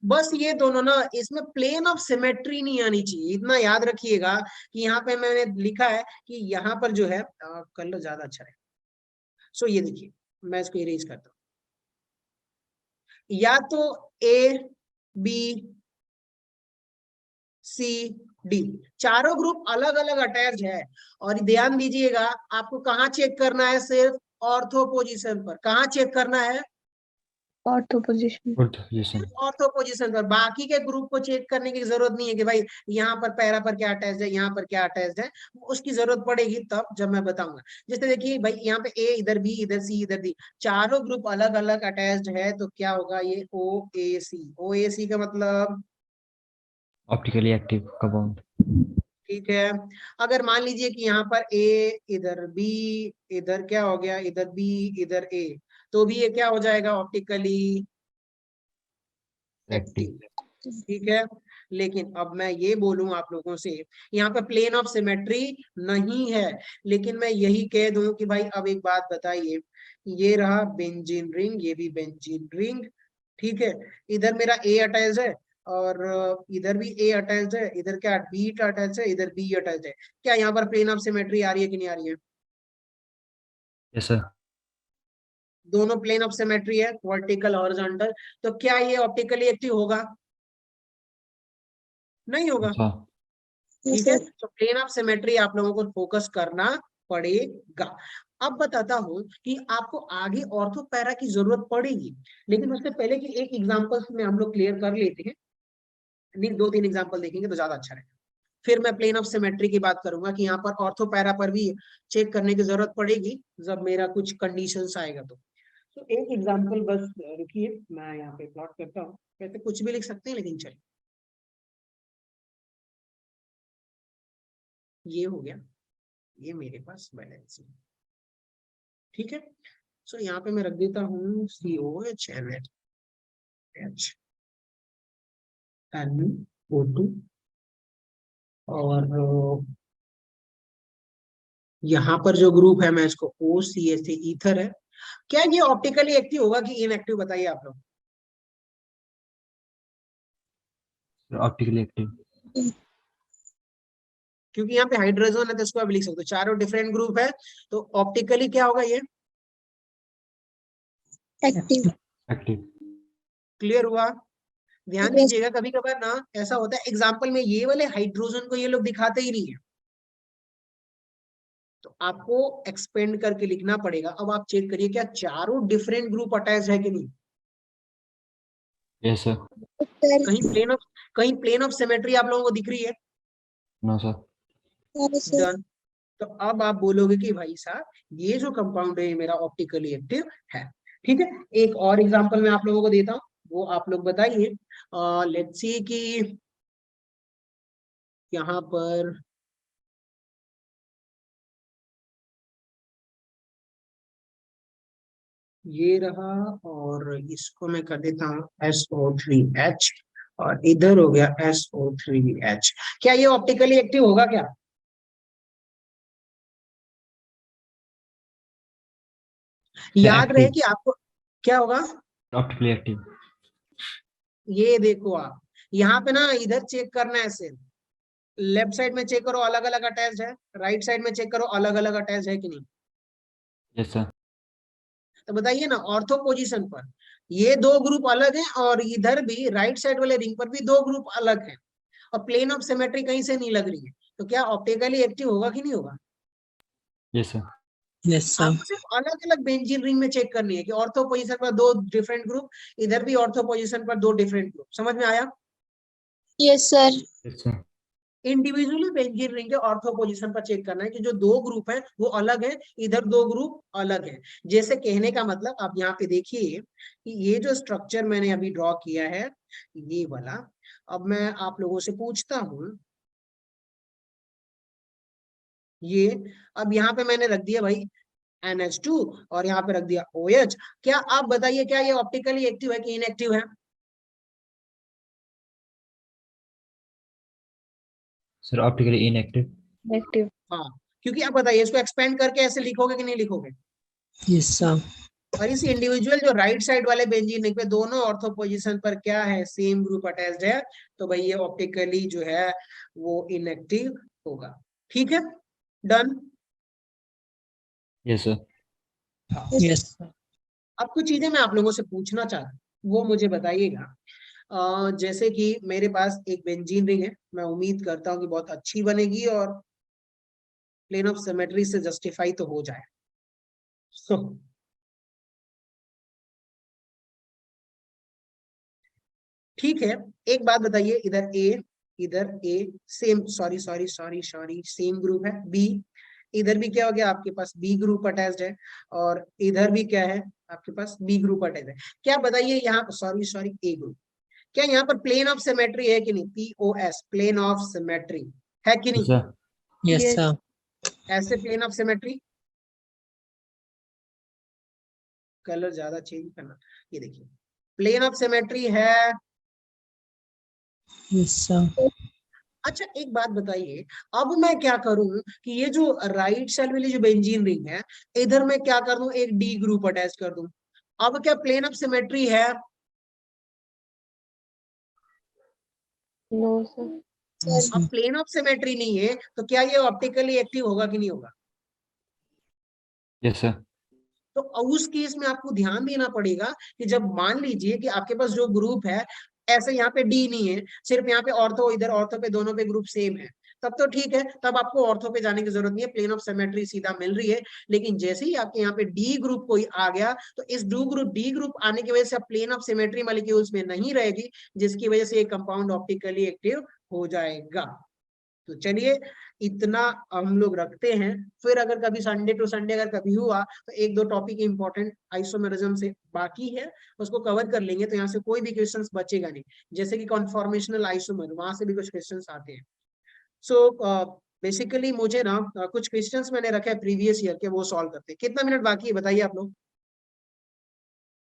Speaker 1: बस ये दोनों ना, इसमें प्लेन ऑफ सिमेट्री नहीं आनी चाहिए, इतना याद रखिएगा कि यहाँ पे मैंने लिखा है कि यहाँ पर जो है कर लो ज्यादा अच्छा है। सो ये देखिए, मैं इसको इरेज करता हूँ, या तो ए, बी, सी, डी, चारों ग्रुप अलग अलग अटैच है। और ध्यान दीजिएगा आपको कहाँ चेक करना है? सिर्फ ऑर्थो पोजीशन पर। कहाँ चेक करना है?
Speaker 3: Ortho position.
Speaker 2: Good position.
Speaker 1: सिर्फ ऑर्थो पोजीशन पर, बाकी के ग्रुप को चेक करने की जरूरत नहीं है कि भाई यहाँ पर पैरा पर क्या अटैच है, यहाँ पर क्या अटैच है। उसकी जरूरत पड़ेगी तब जब मैं बताऊंगा। जैसे देखिए भाई यहाँ पे ए, इधर बी, इधर सी, इधर डी, चारों ग्रुप अलग अलग अटैच्ड है, तो क्या होगा? ये ओ ए सी। ओ ए सी का मतलब
Speaker 2: ऑप्टिकली एक्टिव कंपाउंड।
Speaker 1: ठीक है। अगर मान लीजिए कि यहाँ पर ए, इधर बी, इधर क्या हो गया? इधर बी, इधर ए, तो भी ये क्या हो जाएगा? Optically
Speaker 2: active.
Speaker 1: एक्टिव। ठीक है, लेकिन अब मैं ये बोलूं आप लोगों से, यहाँ पे प्लेन ऑफ सिमेट्री नहीं है, लेकिन मैं यही कह दूं कि भाई अब एक बात बताइए, ये रहा बेंजीन रिंग, ये भी बेंजीन रिंग, ठीक है, इधर मेरा ए अटैच है और इधर भी ए अटैच है, इधर क्या बी अटैच है, इधर बी अटैच है। क्या यहाँ पर प्लेन ऑफ सिमेट्री आ रही है कि नहीं आ रही है?
Speaker 2: Yes sir.
Speaker 1: दोनों प्लेन ऑफ सिमेट्री है, वर्टिकल हॉरिजॉन्टल। तो क्या ये ऑप्टिकली एक्टिव होगा? नहीं होगा।
Speaker 2: अच्छा।
Speaker 1: ठीक है,
Speaker 5: सर
Speaker 1: तो प्लेन ऑफ सिमेट्री आप लोगों को फोकस करना पड़ेगा। अब बताता हूं कि आपको आगे ऑर्थो पैरा की जरूरत पड़ेगी, लेकिन उससे पहले कि एक एग्जांपल्स में हम लोग क्लियर कर लेते हैं, नहीं 2-3 एग्जांपल देखेंगे तो ज्यादा अच्छा रहेगा। फिर मैं प्लेन ऑफ सिमेट्री की बात करूंगा कि यहाँ पर ऑर्थो पैरा पर भी चेक करने की जरूरत पड़ेगी जब मेरा कुछ कंडीशंस आएगा। तो एक एग्जांपल बस रुकिए, मैं यहाँ पे प्लॉट करता हूँ, वैसे कुछ भी लिख सकते हैं लेकिन चलिए, ये हो गया, ये मेरे पास बैलेंस है। ठीक है, सो यहाँ पे मैं रख देता हूँ COH NH NO2 और यहाँ पर जो ग्रुप है मैं इसको OCH से ईथर है। क्या ये ऑप्टिकली एक्टिव होगा कि इनएक्टिव? बताइए आप लोग।
Speaker 2: Optically active.
Speaker 1: क्योंकि यहाँ पे हाइड्रोजन है तो इसको आप लिख सकते हो, चारों डिफरेंट ग्रुप है, तो ऑप्टिकली क्या होगा? ये
Speaker 5: एक्टिव
Speaker 2: एक्टिव।
Speaker 1: क्लियर हुआ? ध्यान दीजिएगा कभी कभार ना ऐसा होता है एग्जाम्पल में ये वाले हाइड्रोजन को ये लोग दिखाते ही नहीं है, तो आपको एक्सपेंड करके लिखना पड़ेगा। अब आप चेक करिए क्या चारों डिफरेंट ग्रुप अटैच है कि नहीं।
Speaker 2: Yes sir.
Speaker 5: सर
Speaker 1: कहीं प्लेन ऑफ सिमेट्री आप लोगों को दिख रही है?
Speaker 2: No sir.
Speaker 5: Sir
Speaker 1: done. तो अब आप बोलोगे कि भाई साहब ये जो कंपाउंड है ये मेरा ऑप्टिकली एक्टिव है। ठीक है, एक और एग्जांपल मैं आप लोगों को देता हूँ, वो आप लोग बताइए। लेट्स सी कि यहाँ पर ये रहा और इसको मैं कर देता हूँ SO3H और इधर हो गया SO3H। क्या ये ऑप्टिकली एक्टिव होगा क्या? याद रहे कि आपको क्या होगा,
Speaker 2: ऑप्टिकली एक्टिव।
Speaker 1: ये देखो आप यहाँ पे ना इधर चेक करना है सिर्फ, लेफ्ट साइड में चेक करो अलग अलग अटैच है, राइट साइड में चेक करो अलग अलग अटैच है कि नहीं।
Speaker 2: Yes sir.
Speaker 1: तो बताइए ना, ऑर्थो पोजीशन पर ये दो ग्रुप अलग हैं और इधर भी राइट साइड वाले रिंग पर भी दो ग्रुप अलग हैं और प्लेन ऑफ सिमेट्री कहीं से नहीं लग रही है, तो क्या ऑप्टिकली एक्टिव होगा कि नहीं होगा?
Speaker 2: Yes sir.
Speaker 4: Yes sir.
Speaker 1: आपको सिर्फ अलग अलग बेंजीन रिंग में चेक करनी है कि ऑर्थो पोजीशन पर दो डिफरेंट ग्रुप, इधर भी ऑर्थो पोजीशन पर दो डिफरेंट ग्रुप। समझ में आया?
Speaker 5: Yes sir.
Speaker 2: Yes sir.
Speaker 1: Individually benzene ring के ऑर्थो पोजीशन पर चेक करना है कि जो दो ग्रुप हैं वो अलग हैं, इधर दो ग्रुप अलग हैं। जैसे कहने का मतलब आप यहाँ पे देखिए कि ये जो स्ट्रक्चर मैंने अभी ड्रॉ किया है ये वाला, अब मैं आप लोगों से पूछता हूं ये, अब यहाँ पे मैंने रख दिया भाई NH2 और यहाँ पे रख दिया OH। क्या आप बताइए क्या ये ऑप्टिकली एक्टिव है कि इनएक्टिव है?
Speaker 2: Sir optically inactive.
Speaker 3: एक्टिव।
Speaker 1: हाँ, क्योंकि आप बताइए इसको एक्सपेंड करके ऐसे लिखोगे कि नहीं लिखोगे?
Speaker 4: Yes sir.
Speaker 1: और इस इंडिविजुअल जो राइट साइड वाले बेंजीन रिंग पे दोनों ऑर्थो पोजीशन पर क्या है, सेम ग्रुप अटैच्ड है, तो भाई ये ऑप्टिकली जो है वो इनएक्टिव होगा। ठीक है, डन।
Speaker 2: Yes sir.
Speaker 1: हाँ,
Speaker 4: यस सर।
Speaker 1: अब कुछ चीजें मैं आप लोगों से पूछना चाहता हूँ वो मुझे बताइएगा। जैसे कि मेरे पास एक बेंजीन रिंग है, मैं उम्मीद करता हूँ कि बहुत अच्छी बनेगी और प्लेन ऑफ सिमेट्री से जस्टिफाई तो हो जाए। ठीक है, एक बात बताइए, इधर ए सेम, सॉरी सेम ग्रुप है बी, इधर भी क्या हो गया आपके पास बी ग्रुप अटैच्ड है और इधर भी क्या है आपके पास बी ग्रुप अटैच है। क्या बताइए यहाँ सॉरी ए ग्रुप, क्या यहाँ पर प्लेन ऑफ सिमेट्री है कि नहीं? POS प्लेन ऑफ सिमेट्री है कि नहीं?
Speaker 2: सर।
Speaker 4: Yes
Speaker 3: Yes.
Speaker 4: सर।
Speaker 1: ऐसे प्लेन ऑफ सिमेट्री, कलर ज्यादा चेंज करना, ये देखिए प्लेन ऑफ सिमेट्री है।
Speaker 4: Yes sir.
Speaker 1: अच्छा एक बात बताइए, अब मैं क्या करूं कि ये जो राइट साइड वाली जो बेंजीन रिंग है इधर मैं क्या कर दूं, एक डी ग्रुप अटैच कर दूं। अब क्या प्लेन ऑफ सिमेट्री है?
Speaker 3: No sir.
Speaker 1: अब प्लेन ऑफ सिमेट्री नहीं है तो क्या ये ऑप्टिकली एक्टिव होगा कि नहीं होगा?
Speaker 2: Yes sir.
Speaker 1: तो उस केस में आपको ध्यान देना पड़ेगा कि जब मान लीजिए कि आपके पास जो ग्रुप है ऐसे यहाँ पे डी नहीं है, सिर्फ यहाँ पे ऑर्थो, इधर ऑर्थो पे दोनों पे ग्रुप सेम है, तब तो ठीक है, तब आपको ऑर्थो पे जाने की जरूरत नहीं है, प्लेन ऑफ सिमेट्री सीधा मिल रही है। लेकिन जैसे ही आपके यहाँ पे डी ग्रुप कोई आ गया तो इस डी ग्रुप आने की वजह से प्लेन ऑफ सिमेट्री मॉलिक्यूल्स में नहीं रहेगी, जिसकी वजह से ये कंपाउंड ऑप्टिकली एक्टिव हो जाएगा। तो चलिए इतना हम लोग रखते हैं, फिर अगर कभी संडे टू संडे अगर कभी हुआ तो एक दो टॉपिक इंपॉर्टेंट आइसोमेरिज्म से बाकी है उसको कवर कर लेंगे, तो यहाँ से कोई भी क्वेश्चंस बचेगा नहीं। जैसे कि कॉन्फॉर्मेशनल आइसोमर, वहां से भी कुछ क्वेश्चंस आते हैं। सो बेसिकली मुझे ना कुछ क्वेश्चंस मैंने रखे हैं प्रीवियस ईयर के, वो सॉल्व करते हैं। कितना मिनट बाकी है बताइए आप लोग?